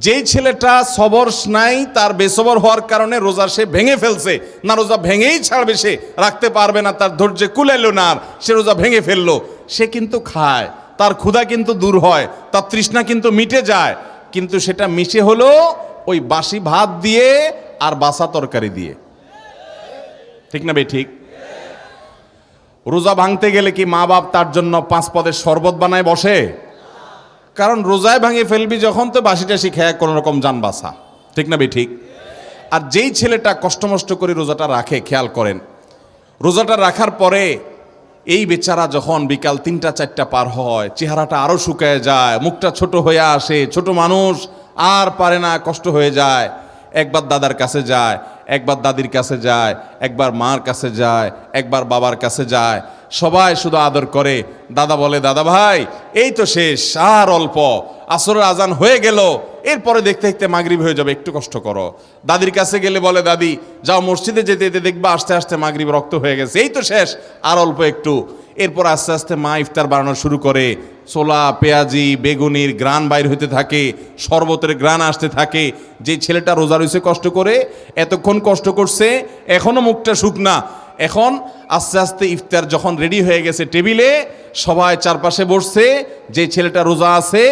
যেই ছেলেটা সবর নাই, তার বেসবর হওয়ার কারণে রোজা সে ভেঙে ফেলছে, না রোজা ভেঙেই ছাড়বে, সে রাখতে পারবে না, তার ধৈর্যে কুলাইলো না, আর সে রোজা ভেঙে ফেললো, সে কিন্তু খায়, তার ক্ষুধা কিন্তু দূর হয়, তার তৃষ্ণা কিন্তু মিটে যায়, কিন্তু সেটা মিশে হলো ওই বাসি ভাত দিয়ে আর বাসা তরকারি দিয়ে, ঠিক না বে ঠিক? রোজা ভাঙতে গেলে কি মা বাপ তার জন্য 5 পদের শরবত বানায় বসে? কারণ রোজায় ভাঙে ফেলবি যখন, তো বাসি টাসি খেয়ে কোনো রকম যান বাসা, ঠিক না বে ঠিক? আর যেই ছেলেটা কষ্টমষ্ট করে রোজাটা রাখে, খেয়াল করেন, রোজাটা রাখার পরে এই বেচারা যখন বিকাল 3টা 4টা পার হয়, চেহারাটা আরো শুকায় যায়, মুখটা ছোট হয়ে আসে, ছোট মানুষ আর পারে না, কষ্ট হয়ে যায়। একবার দাদার কাছে যায়, একবার দাদির কাছে যায়, একবার মার কাছে যায়, একবার বাবার কাছে যায়, সবাই শুধু আদর করে। দাদা বলে, দাদা ভাই এই তো শেষ, আর অল্প, আসরের আজান হয়ে গেল, এরপরে দেখতে দেখতে মাগরিব হয়ে যাবে, একটু কষ্ট করো। দাদির কাছে গেলে বলে, দাদি যাও মসজিদে যেতে যেতে দেখবা আস্তে আস্তে মাগরিব রক্ত হয়ে গেছে, এই তো শেষ, আর অল্প একটু। এরপর আস্তে আস্তে মা ইফতার বানানো শুরু করে, ছোলা পেঁয়াজি বেগুনির গ্রান বাইর হতে থাকে, শরবতের গ্রান আসতে থাকে। যে ছেলেটা রোজা রয়েছে কষ্ট করে, এতক্ষণ কষ্ট করছে, এখনো মুখটা শুকনা, এখন আস্তে আস্তে ইফতার যখন রেডি হয়ে গেছে টেবিলে, সবাই চারপাশে বসছে, যে ছেলেটা রোজা আছে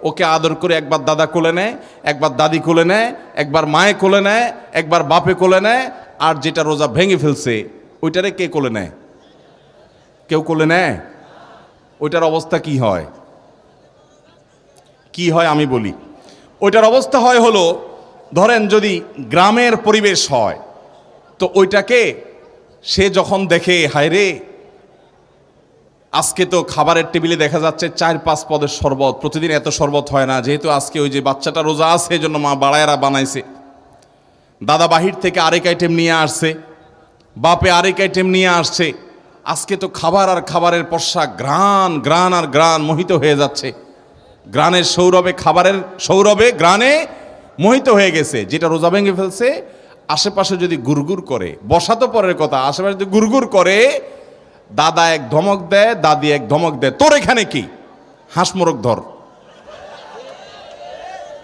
ওকে আদর করে একবার দাদা কোলে নেয়, একবার দাদি কোলে নেয়, একবার মায়ে কোলে নেয়, একবার বাপে কোলে নেয়, আর যেটা রোজা ভেঙে ফেলছে ওইটারে কে কোলে নেয়? কেউ কোলে নেয়? ওইটার অবস্থা কি হয়? কি হয় আমি বলি। ওইটার অবস্থা হয় হলো, ধরেন যদি গ্রামের পরিবেশ হয়, তো ওইটাকে সে যখন দেখে, হায় রে আজকে তো খাবারের টেবিলে দেখা যাচ্ছে 4-5 পদের শরবত, প্রতিদিন এত শরবত হয় না, যেহেতু আজকে ওই যে বাচ্চাটা রোজা আছে এই জন্য মা বাড়ায়রা বানাইছে, দাদা বাহির থেকে আরেক আইটেম নিয়ে আসছে, বাপে আরেক আইটেম নিয়ে আসছে, আজকে তো খাবার আর খাবারের পর্ষা গ্রান গ্রান আর গ্রান মোহিত হয়ে যাচ্ছে, গ্রানের সৌরভে, খাবারের সৌরভে গ্রানে মোহিত হয়ে গেছে। যেটা রোজা ভেঙে ফেলছে আশেপাশে যদি গুড়গুড় করে, বসা তো পরের কথা, আশেপাশে যদি গুড়গুড় করে, দাদা এক ধমক দেয়, দাদি এক ধমক দেয়, তোর এখানে কি, হাঁস মোরগ ধর,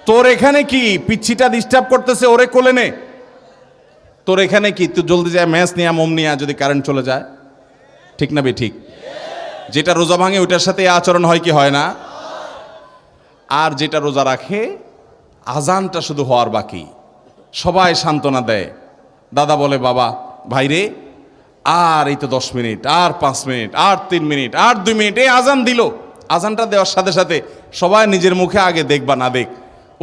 তোর এখানে কি, পিচ্ছিটা ডিস্টার্ব করতেছে, ওরে কোলে নে, তোর এখানে কি, তুই জলদি যায় ম্যাচ নিয়া মোম নিয়া, যদি কারেন্ট চলে যায়। ঠিক না বে ঠিক? যেটা রোজা ভাঙে ওইটার সাথে আচরণ হয় কি হয় না? আর যেটা রোজা রাখে, আজানটা শুধু হওয়ার বাকি, সবাই সান্ত্বনা দেয়। দাদা বলে, বাবা ভাইরে আর এই তো 10 মিনিট, আর 5 মিনিট, আর 3 মিনিট, আর 2 মিনিট, এই আজান দিল। আজানটা দেওয়ার সাথে সাথে সবাই নিজের মুখে আগে দেখবা না দেখ,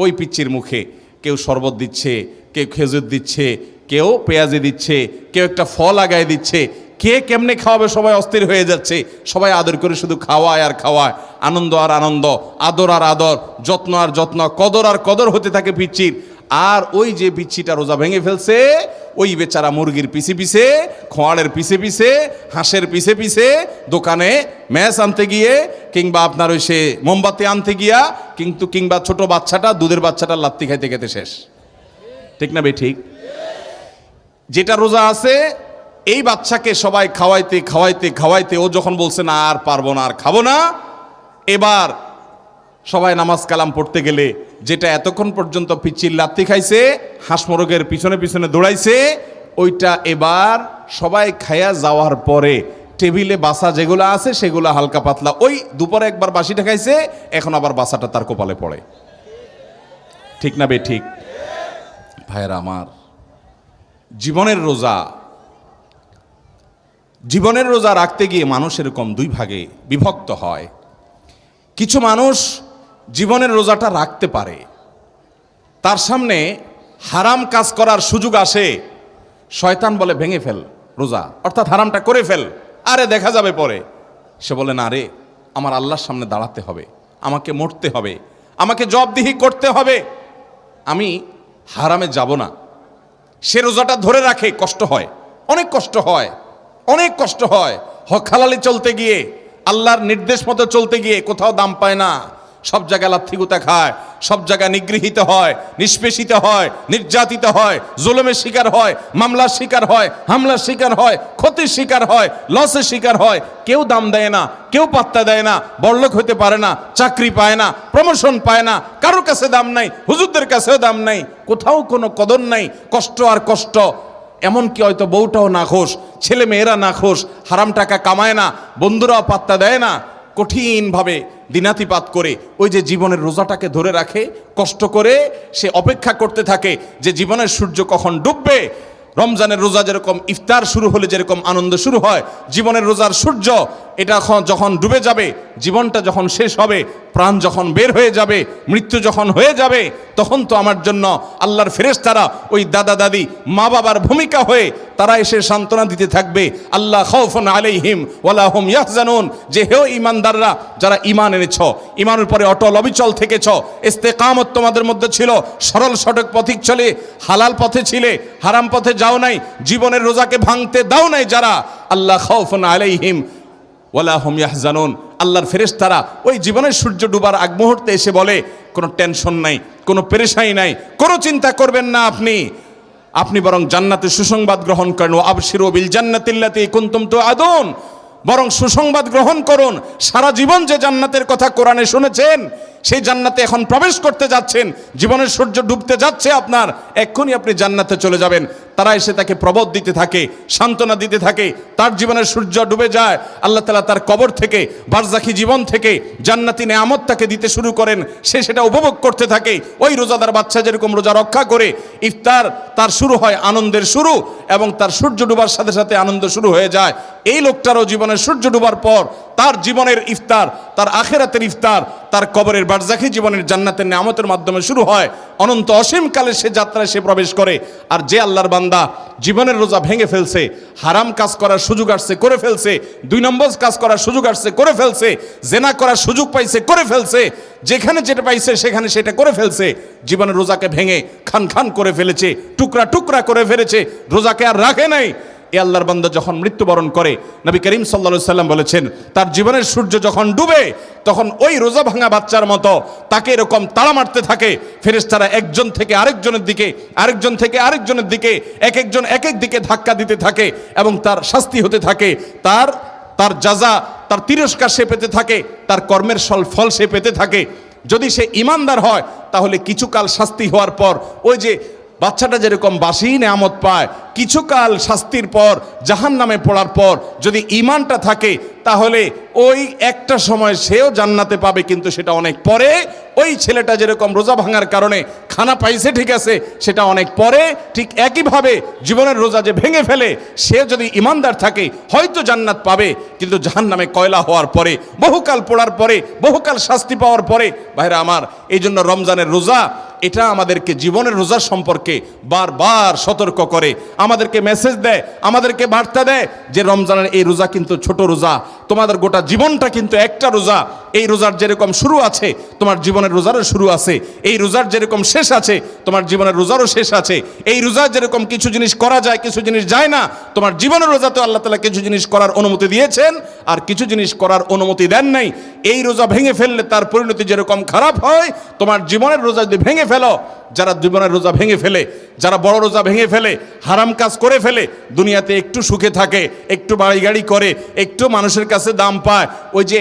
ওই পিচ্চির মুখে কেউ শরবত দিচ্ছে, কেউ খেজুর দিচ্ছে, কেউ পেঁয়াজি দিচ্ছে, কেউ একটা ফল আগায় দিচ্ছে, কে কেমনে খাওয়াবে সবাই অস্থির হয়ে যাচ্ছে। সবাই আদর করে শুধু খাওয়ায় আর খাওয়ায়, আনন্দ আর আনন্দ, আদর আর আদর, যত্ন আর যত্ন, কদর আর কদর হতে থাকে পিচ্চির। আর ওই যে পিচ্ছিটা রোজা ভেঙে ফেলছে, ওই বেচারা মুরগির পিছে পিছে, খোয়াড়ের পিছে পিছে, হাঁসের পিছে পিছে, দোকানে ম্যাচ আনতে গিয়ে, কিংবা আপনার ওই সে মোমবাতি আনতে গিয়া, কিন্তু কিংবা ছোট বাচ্চাটা দুধের বাচ্চাটা লাত্তি খাইতে খেতে শেষ। ঠিক না বে ঠিক? যেটা রোজা আছে এই বাচ্চাকে সবাই খাওয়াইতে খাওয়াইতে খাওয়াইতে, ও যখন বলছে না আর পারবো না, আর খাবো না, এবার সবাই নামাজ কালাম পড়তে গেলে, যেটা এতক্ষণ পর্যন্ত পিচ্চির লাত্তি খাইছে, হাঁস মোরগের পিছনে পিছনে দৌড়াইছে, ওইটা এবার সবাই খাইয়া যাওয়ার পরে টেবিলে বাসা যেগুলো আছে সেগুলো হালকা পাতলা, ওই দুপুরে একবার বাসিটা খাইছে, এখন আবার বাসাটা তার কপালে পড়ে। ঠিক না বে ঠিক? ভাইয়েরা আমার, জীবনের রোজা রাখতে গিয়ে মানুষ এরকম 2 ভাগে বিভক্ত হয়। কিছু মানুষ জীবনের রোজাটা রাখতে পারে, তার সামনে হারাম কাজ করার সুযোগ আসে, শয়তান বলে ভেঙে ফেল রোজা, অর্থাৎ হারামটা করে ফেল, আরে দেখা যাবে পরে। সে বলে, না রে, আমার আল্লাহর সামনে দাঁড়াতে হবে, আমাকে মরতে হবে, আমাকে জবাবদিহি করতে হবে, আমি হারামে যাব না। সে রোজাটা ধরে রাখে, কষ্ট হয়, অনেক কষ্ট হয়, অনেক কষ্ট হয়। হক হালালি চলতে গিয়ে, আল্লাহর নির্দেশ মতো চলতে গিয়ে কোথাও দাম পায় না, সব জায়গায় লাথিগুতা খায়, সব জায়গায় নিগৃহীত হয়, নিষ্পেষিত হয়, নির্যাতিত হয়, জুলুমের শিকার হয়, মামলার শিকার হয়, হামলার শিকার হয়, ক্ষতির শিকার হয়, লসের শিকার হয়। কেউ দাম দেয় না, কেউ পাত্তা দেয় না, বড়লোক হতে পারে না, চাকরি পায় না, প্রমোশন পায় না, কারোর কাছে দাম নাই, হুজুরদের কাছেও দাম নাই, কোথাও কোনো কদর নাই, কষ্ট আর কষ্ট। এমনকি হয়তো বউটাও নাখোশ, ছেলে মেয়েরা নাখোশ, হারাম টাকা কামায় না, বন্ধুরাও পাত্তা দেয় না, কঠিনভাবে দিনাতিপাত করে ওই যে জীবনের রোজাটাকে ধরে রাখে, কষ্ট করে সে অপেক্ষা করতে থাকে যে জীবনের সূর্য কখন ডুববে। রমজানের রোজা যেরকম ইফতার শুরু হলে যেরকম আনন্দ শুরু হয়, জীবনের রোজার সূর্য এটা যখন ডুবে যাবে, জীবনটা যখন শেষ হবে, প্রাণ যখন বের হয়ে যাবে, মৃত্যু যখন হয়ে যাবে, তখন তো আমার জন্য আল্লাহর ফেরেশতারা ওই দাদা দাদি মা বাবার ভূমিকা হয়ে তারা এসে সান্ত্বনা দিতে থাকবে, আল্লাহ খাউফুন আলাইহিম ওয়ালা হুম ইয়াহজানুন, যে হে ঈমানদাররা, যারা ঈমান এনেছ, ঈমানের পরে অটল অবিচল থেকেছ, ইস্তেকামত তোমাদের মধ্যে ছিল, সরল সঠিক পথিক চলে, হালাল পথে ছিলে, হারাম পথে যাও নাই, জীবনের রোজাকে ভাঙতে দাও নাই যারা, আল্লাহ খাউফুন আলাইহিম ওয়ালা হুম ইয়াহজানুন, আল্লাহর ফেরেশতারা ওই জীবনের সূর্য ডুবার আগ মুহূর্তে এসে বলে, কোনো টেনশন নাই, কোনো পেরেশানি নাই, কোনো চিন্তা করবেন না, আপনি বরং জান্নাতের সুসংবাদ গ্রহণ করেন। ও আবশিরু বিল জান্নাতিল্লাতী কুনতুম তুআদুন, বরং সুসংবাদ গ্রহণ করুন, সারা জীবন যে জান্নাতের কথা কোরআনে শুনেছেন সেই জান্নাতে এখন প্রবেশ করতে যাচ্ছেন, জীবনের সূর্য ডুবতে যাচ্ছে আপনার, এক্ষুনি আপনি জান্নাতে চলে যাবেন। তারা এসে তাকে প্রবোধ দিতে থাকে, সান্ত্বনা দিতে থাকে। তার জীবনের সূর্য ডুবে যায়, আল্লাহ তাআলা তার কবর থেকে, বারজাখি জীবন থেকে জান্নাতি নেয়ামত তাকে দিতে শুরু করেন, সে সেটা উপভোগ করতে থাকে। ওই রোজাদার বাচ্চা যেরকম রোজা রক্ষা করে, ইফতার তার শুরু হয় আনন্দের শুরু, এবং তার সূর্য ডুবার সাথে সাথে আনন্দ শুরু হয়ে যায়। এই লোকটারও জীবনের সূর্য ডুবার পর তার জীবনের ইফতার, তার আখিরাতের ইফতার, তার কবরের বারজাখি জীবনের জান্নাতের নেয়ামতের মাধ্যমে শুরু হয়। অনন্ত অসীমকালে সে যাত্রায় সে প্রবেশ করে। আর যে আল্লাহর বান্দা জীবনের রোজা ভেঙে ফেলছে, হারাম কাজ করার সুযোগ আসছে করে ফেলছে, 2 নম্বর কাজ করার সুযোগ আসছে করে ফেলছে, জেনা করার সুযোগ পাইছে করে ফেলছে, যেখানে যেটা পাইছে সেখানে সেটা করে ফেলছে, জীবনের রোজাকে ভেঙে খান খান করে ফেলেছে, টুকরা টুকরা করে ফেলেছে, রোজাকে আর রাখে নাই। এ আল্লাহর বান্দা যখন মৃত্যুবরণ করে, নবী করিম সাল্লাল্লাহু আলাইহি সাল্লাম বলেছেন, তার জীবনের সূর্য যখন ডুবে তখন ওই রোজা ভাঙা বাচ্চার মতো তাকে এরকম তাড়া মারতে থাকে ফেরেশতারা, একজন থেকে আরেকজনের দিকে, আরেকজন থেকে আরেকজনের দিকে, এক একজন এক এক দিকে ধাক্কা দিতে থাকে, এবং তার শাস্তি হতে থাকে, তার জাযা, তার তিরস্কার সে পেতে থাকে, তার কর্মের ফল সে পেতে থাকে। যদি সে ঈমানদার হয় তাহলে কিছুকাল শাস্তি হওয়ার পর, ওই যে বাচ্চাটা যেরকম বাসি নেয়ামত পায়, কিছুকাল শাস্তির পর জাহান্নামে পড়ার পর যদি ঈমানটা থাকে তাহলে ওই একটা সময় সেও জান্নাতে পাবে, কিন্তু সেটা অনেক পরে। ওই ছেলেটা যেরকম রোজা ভাঙার কারণে খানা পাইছে ঠিক আছে, সেটা অনেক পরে। ঠিক একইভাবে জীবনের রোজা যে ভেঙে ফেলে, সে যদি ঈমানদার থাকে হয়তো জান্নাত পাবে, কিন্তু জাহান্নামে কয়লা হওয়ার পরে, বহুকাল পড়ার পরে, বহুকাল শাস্তি পাওয়ার পরে। ভাইরা আমার, এই জন্য রমজানের রোজা এটা আমাদেরকে জীবনের রোজার সম্পর্কে বারবার সতর্ক করে, আমাদেরকে মেসেজ দেয়, আমাদেরকে বার্তা দেয় যে রমজানের এই রোজা কিন্তু ছোট রোজা, তোমাদের গোটা জীবনটা কিন্তু একটা রোজা। এই রোজার যেরকম শুরু আছে তোমার জীবনের রোজারও শুরু আছে, এই রোজার যেরকম শেষ আছে তোমার জীবনের রোজারও শেষ আছে। এই রোজার যেরকম কিছু জিনিস করা যায়, কিছু জিনিস যায় না, তোমার জীবনের রোজাতে আল্লাহ তাআলা কিছু জিনিস করার অনুমতি দিয়েছেন আর কিছু জিনিস করার অনুমতি দেন নাই। এই রোজা ভেঙে ফেললে তার পরিণতি যেরকম খারাপ হয়, তোমার জীবনের রোজা যদি ভেঙে ফেলো, যারা জীবনের রোজা ভেঙে ফেলে, যারা বড় রোজা ভেঙে ফেলে, হারাম কাজ করে ফেলে, দুনিয়াতে একটু সুখে থাকে, একটু বাড়ি গাড়ি করে, একটু মানুষের কাছে দাম পায়, ওই যে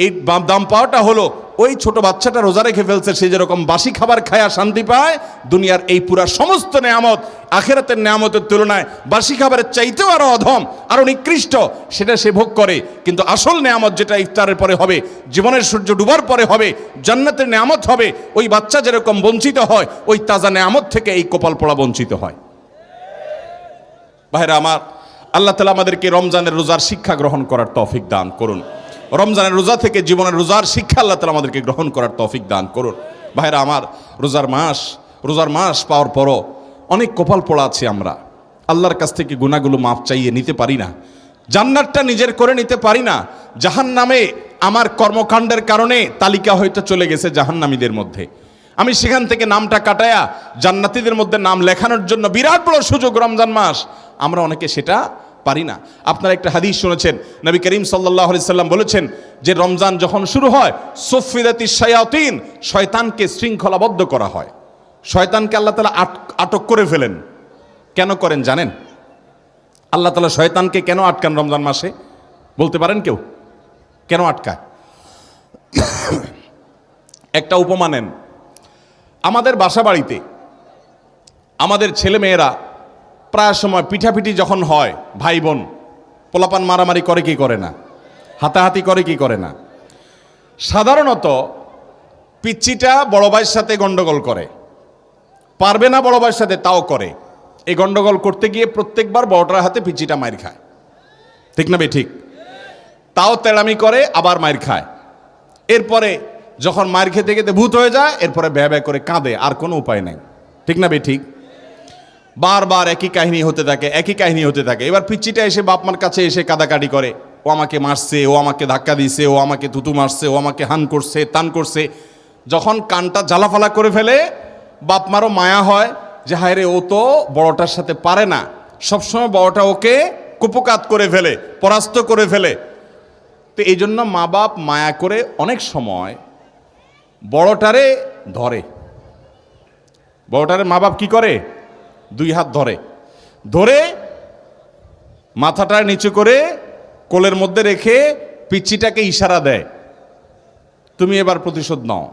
এই দাম পাওয়াটা হলো ওই ছোট বাচ্চাটা রোজা রেখে ফেলছে, সে যেরকম বাসি খাবার খায়া শান্তি পায়, দুনিয়ার এই পুরা সমস্ত নেয়ামত আখিরাতের নেয়ামতের তুলনায় বাসি খাবারের চাইতেও আরো অধম, আরো নিকৃষ্ট, সেটা সে ভোগ করে। কিন্তু আসল নেয়ামত যেটা ইফতারের পরে হবে, জীবনের সূর্য ডুবার পরে হবে, জান্নাতের নেয়ামত হবে, ওই বাচ্চা যেরকম বঞ্চিত হয়, ওই তাজা নেয়ামত থেকে এই কপাল পোড়া বঞ্চিত হয়। ভাইরা আমার, আল্লাহ তাআলা আমাদেরকে রমজানের রোজার শিক্ষা গ্রহণ করার তৌফিক দান করুন। রমজানের রোজা থেকে জীবনের রোজার শিক্ষা আল্লাহ তাআলা আমাদেরকে গ্রহণ করার তৌফিক দান করুন। ভাইরা আমার, রোজার মাস পাওয়ার পরও অনেক কপাল পোড়া আছে, আমরা আল্লাহর কাছ থেকে গুনাহগুলো মাফ চাইয়ে নিতে পারি না, জান্নাতটা নিজের করে নিতে পারি না। জাহান্নামে আমার কর্মকাণ্ডের কারণে তালিকা হয়তো চলে গেছে জাহান্নামীদের মধ্যে, আমি সেখান থেকে নামটা কাটায়া জান্নাতীদের মধ্যে নাম লেখানোর জন্য বিরাট বড় সুযোগ রমজান মাস, আমরা অনেকে সেটা পারি না। আপনারা একটা হাদিস শুনেছেন, নবী করিম সাল্লাল্লাহু আলাইহি সাল্লাম বলেছেন যে রমজান যখন শুরু হয়, সুফিদাতিশ শায়াতিন, শয়তানকে শৃঙ্খলাবদ্ধ করা হয়, শয়তানকে আল্লাহ তাআলা আটক করে ফেলেন। কেন করেন জানেন? আল্লাহ তাআলা শয়তানকে কেন আটকান রমজান মাসে? বলতে পারেন কেউ কেন আটকায়? একটা উপমা নেন। আমাদের বাসা বাড়িতে আমাদের ছেলে মেয়েরা প্রায় সময় পিঠাপিঠি যখন হয়, ভাই বোন পোলাপান মারামারি করে কি করে না, হাতাহাতি করে কি করে না। সাধারণত পিচ্চিটা বড় ভাইয়ের সাথে গন্ডগোল করে, পারবে না বড় ভাইয়ের সাথে, তাও করে। এই গন্ডগোল করতে গিয়ে প্রত্যেকবার বড়টার হাতে পিচ্চিটা মাইর খায়, ঠিক না বে ঠিক? তাও তেড়ামি করে, আবার মাইর খায়। এরপরে যখন মাইর খেতে খেতে ভূত হয়ে যায়, এরপরে ব্যয় ব্যয় করে কাঁদে, আর কোনো উপায় নাই, ঠিক না বে ঠিক? বারবার একই কাহিনী হতে থাকে, একই কাহিনী হতে থাকে। এবার পিচ্চিটা এসে বাপ মার কাছে এসে কাদাকাটি করে, ও আমাকে মারছে, ও আমাকে ধাক্কা দিছে, ও আমাকে থুতু মারছে, ও আমাকে হান করছে, তান করছে। যখন কানটা জ্বালাফালা করে ফেলে, বাপ মারও মায়া হয় যে হায় রে, ও তো বড়টার সাথে পারে না, সবসময় বড়টা ওকে কুপকাত করে ফেলে, পরাস্ত করে ফেলে। তো এই জন্য মা বাপ মায়া করে অনেক সময় বড়টারে ধরে, বড়টারে মা বাপ কি করে, 2 হাত ধরে, ধরে মাথাটা নিচু করে কোলের মধ্যে রেখে পিচ্চিটাকে ইশারা দেয়, তুমি এবার প্রতিশোধ নাও।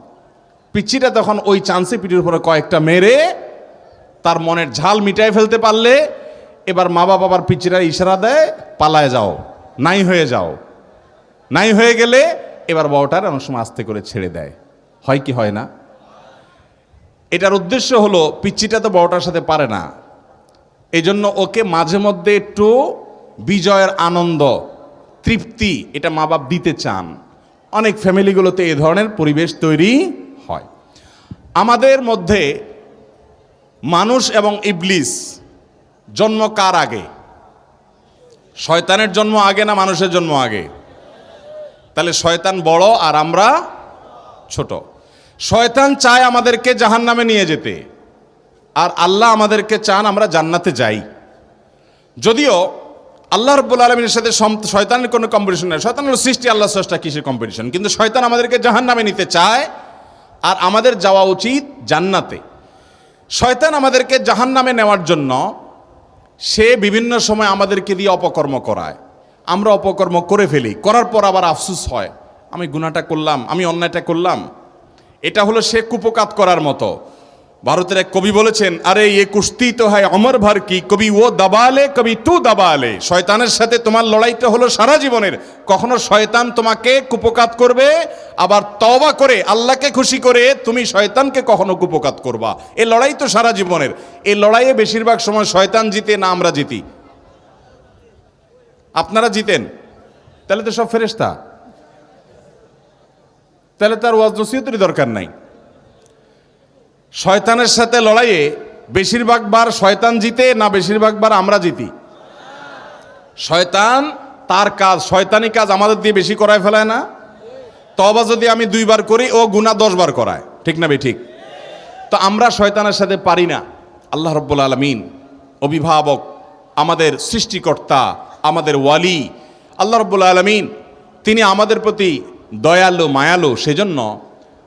পিচ্চিটা তখন ওই চান্সে পিঠের উপরে কয়েকটা মেরে তার মনের ঝাল মিটাই ফেলতে পারলে এবার মা বাবা আবার পিচ্চিটা ইশারা দেয়, পালায় যাও, নাই হয়ে যাও। নাই হয়ে গেলে এবার বড়টার অনেক সময় আস্তে করে ছেড়ে দেয়, হয় কি হয় না? এটার উদ্দেশ্য হলো পিচ্চিটা তো বড়টার সাথে পারে না, এই জন্য ওকে মাঝে মধ্যে একটু বিজয়ের আনন্দ, তৃপ্তি এটা মা বাপ দিতে চান। অনেক ফ্যামিলিগুলোতে এই ধরনের পরিবেশ তৈরি হয়। আমাদের মধ্যে মানুষ এবং ইবলিস জন্ম কার আগে? শয়তানের জন্ম আগে না মানুষের জন্ম আগে? তাহলে শয়তান বড় আর আমরা ছোট। শয়তান চায় আমাদেরকে জাহান্নামে নিয়ে যেতে, আর আল্লাহ আমাদেরকে চান আমরা জান্নাতে যাই। যদিও আল্লাহ রাব্বুল আলামিনের সাথে শয়তানের কোনো কম্পিটিশন নেই, শয়তানের সৃষ্টি, আল্লাহ স্রষ্টা, কিসের কম্পিটিশন? কিন্তু শয়তান আমাদেরকে জাহান্নামে নিতে চায় আর আমাদের যাওয়া উচিত জান্নাতে। শয়তান আমাদেরকে জাহান্নামে নেওয়ার জন্য সে বিভিন্ন সময় আমাদেরকে দিয়ে অপকর্ম করায়, আমরা অপকর্ম করে ফেলি, করার পর আবার আফসোস হয় আমি গুনাহটা করলাম, আমি অন্যায়টা করলাম। এটা হলো সে কুপকাত করার মতো। ভারতের এক কবি বলেছেন, আরে এ কুস্তি তো হয় অমর ভর কি, কবি ও দাবালে কবি তু দাবালে। শয়তানের সাথে তোমার লড়াইটা হলো সারা জীবনের। কখনো শয়তান তোমাকে কুপকাত করবে, আবার তওবা করে আল্লাহকে খুশি করে তুমি শয়তানকে কখনো কুপকাত করবা। এই লড়াই তো সারা জীবনের। এই লড়াইয়ে বেশিরভাগ সময় শয়তান জিতে না আমরা জিতি? আপনারা জিতেন, তাহলে তো সব ফেরেশতা, তাহলে তার ওয়াজ নসিহতেরই দরকার নাই। শয়তানের সাথে লড়াইয়ে বেশিরভাগ বার শয়তান জিতে না বেশিরভাগ বার আমরা জিতি? শয়তান তার কাজ, শয়তানি কাজ আমাদের দিয়ে বেশি করায় ফেলায় না? তওবা যদি আমি 2 বার করি, ও গুনাহ 10 বার করায়, ঠিক না ঠিক? তো আমরা শয়তানের সাথে পারি না। আল্লাহ রাব্বুল আলামিন অভিভাবক, আমাদের সৃষ্টিকর্তা, আমাদের ওয়ালি আল্লাহ রাব্বুল আলামিন, তিনি আমাদের প্রতি দয়ালু, মায়ালু। সেজন্য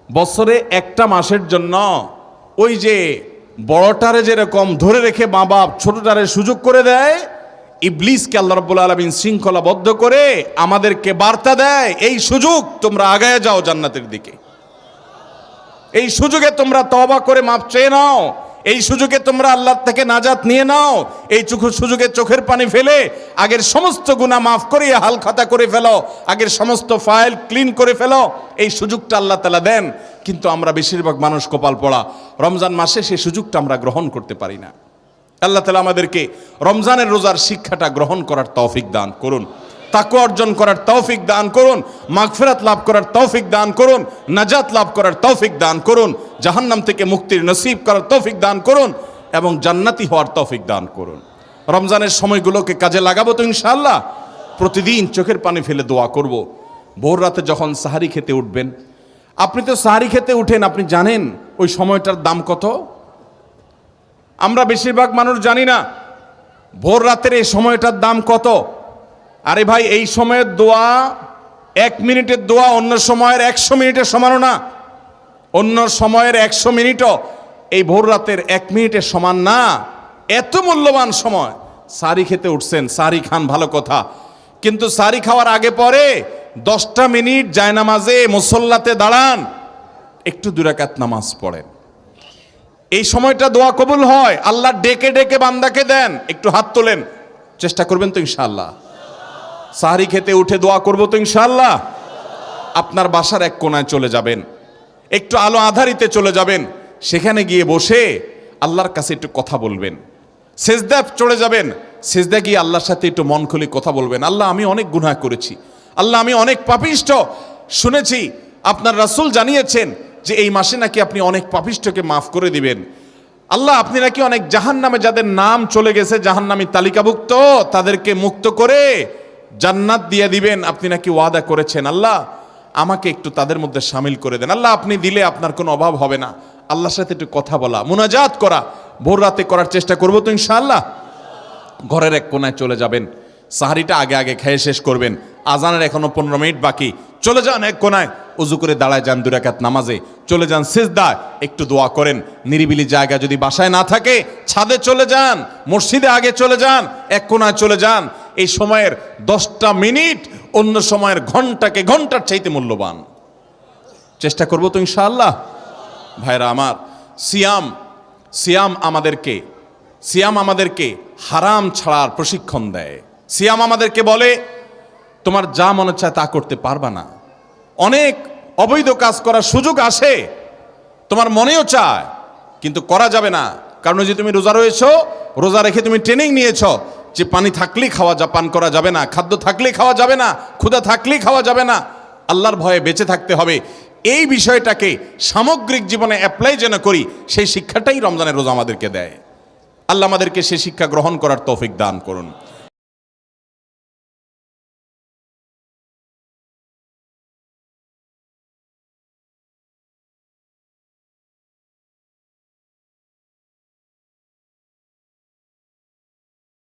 বছরে একটা মাসের জন্য ওই যে বড়টারে যেরকম ধরে রেখে মা বাপ ছোটটারে সুযোগ করে দেয়, ইবলিসকে আল্লাহ রাব্বুল আলামিন শৃঙ্খলাবদ্ধ করে আমাদেরকে বার্তা দেয়, এই সুযোগ তোমরা আগায় যাও জান্নাতের দিকে, এই সুযোগে তোমরা তওবা করে মাপ চেয়ে নাও, এই সুযোগে তোমরা আল্লাহর থেকে নাজাত নিয়ে নাও, এই সুযোগে চোখের পানি ফেলে আগের সমস্ত গুনাহ মাফ করে হাল খাতা করে ফেলো, আগের সমস্ত ফাইল ক্লিন করে ফেলো। এই সুযোগটা আল্লাহ তাআলা দেন, কিন্তু আমরা বেশিরভাগ মানুষ কপাল পড়া, রমজান মাসে সেই সুযোগটা আমরা গ্রহণ করতে পারি না। আল্লাহ তাআলা আমাদেরকে রমজানের রোজার শিক্ষাটা গ্রহণ করার তৌফিক দান করুন, তাকওয়া অর্জন করার তৌফিক দান করুন, মাগফিরাত লাভ করার তৌফিক দান করুন, নাজাত লাভ করার তৌফিক দান করুন, জাহান্নাম থেকে মুক্তির নসিব করার তৌফিক দান করুন এবং জান্নাতি হওয়ার তৌফিক দান করুন। রমজানের সময়গুলোকে কাজে লাগাবো তো ইনশাআল্লাহ। প্রতিদিন চোখের পানি ফেলে দোয়া করব। ভোর রাতে যখন সাহারি খেতে উঠবেন, আপনি তো সাহারি খেতে উঠেন, আপনি জানেন ওই সময়টার দাম কত? আমরা বেশিরভাগ মানুষ জানি না ভোর রাতের এই সময়টার দাম কত। আরে ভাই, এই সময়ের দোয়া 1 মিনিটের দোয়া অন্য সময়ের 100 মিনিটের সমানও না। অন্য সময়ের 100 মিনিটও এই ভোর রাতের 1 মিনিটের সমান না। এত মূল্যবান সময়। সাহারি খেতে উঠছেন, সাহারি খান, ভালো কথা, কিন্তু সাহারি খাওয়ার আগে পরে 10টা মিনিট জায়নামাজে মুসল্লাতে দাঁড়ান, একটু 2 রাকাত নামাজ পড়েন। এই সময়টা দোয়া কবুল হয়, আল্লাহ ডেকে ডেকে বান্দাকে দেন। একটু হাত তোলেন, চেষ্টা করবেন তো ইনশাআল্লাহ। সাহারি খেতে উঠে দোয়া করবো তো ইনশাআল্লাহ। আপনার বাসার এক কোনায় চলে যাবেন, একটু আলো আধারিতে চলে যাবেন, সেখানে গিয়ে বসে আল্লাহর কাছে একটু কথা বলবেন। সেজদা চলে যাবেন, সেজদা গিয়ে আল্লাহর সাথে একটু মন খুলে কথা বলবেন। আল্লাহ, আমি অনেক গুনাহ করেছি, আল্লাহ আমি অনেক পাপিষ্ঠ। শুনেছি আপনার রাসূল জানিয়েছেন যে এই মাসে নাকি আপনি অনেক পাপিষ্ঠকে মাফ করে দিবেন। আল্লাহ, আপনি নাকি অনেক জাহান্নামে যাদের নাম চলে গেছে, জাহান্নামী তালিকাভুক্ত, তাদেরকে মুক্ত করে জান্নাত দিয়ে দিবেন, আপনি নাকি ওয়াদা করেছেন। আল্লাহ, আমাকে একটু তাদের মধ্যে শামিল করে দেন। আল্লাহ, আপনি দিলে আপনার কোনো অভাব হবে না। আল্লাহর সাথে একটু কথা বলা, মুনাজাত করা ভোর রাতে করার চেষ্টা করবো তো ইনশাআল্লাহ। ঘরের এক কোনায় চলে যাবেন, সাহারিটা আগে আগে খেয়ে শেষ করবেন, আজানের এখনো 15 মিনিট বাকি, চলে যান এক কোনায়, উজু করে দাঁড়ায় যান 2 রাকাত নামাজে, চলে যান সিজদায়, একটু দোয়া করেন। নিরিবিলি জায়গা যদি বাসায় না থাকে, ছাদে চলে যান, মসজিদে আগে চলে যান, এক কোনায় চলে যান। এই সময়ের 10টা মিনিট অন্য সময়ের ঘন্টাকে ঘন্টার চাইতে মূল্যবান। চেষ্টা করব তো ইনশাআল্লাহ। ভাইরা আমার, সিয়াম আমাদেরকে হারাম ছাড়ার প্রশিক্ষণ দেয়। সিয়াম আমাদেরকে বলে তোমার যা মনে চায় তা করতে পারবা না। অনেক অবৈধ কাজ করার সুযোগ আসে, তোমার মনেও চায়, কিন্তু করা যাবে না। কারণ যে তুমি রোজা রয়েছো, রোজা রেখে তুমি ট্রেনিং নিয়েছো যে পানি থাকলেই পান করা যাবে না, খাদ্য থাকলেই খাওয়া যাবে না, ক্ষুধা থাকলেই খাওয়া যাবে না, আল্লাহর ভয়ে বেঁচে থাকতে হবে। এই বিষয়টাকে সামগ্রিক জীবনে অ্যাপ্লাই যেন করি, সেই শিক্ষাটাই রমজানের রোজা আমাদেরকে দেয়। আল্লাহ আমাদেরকে সেই শিক্ষা গ্রহণ করার তৌফিক দান করুন।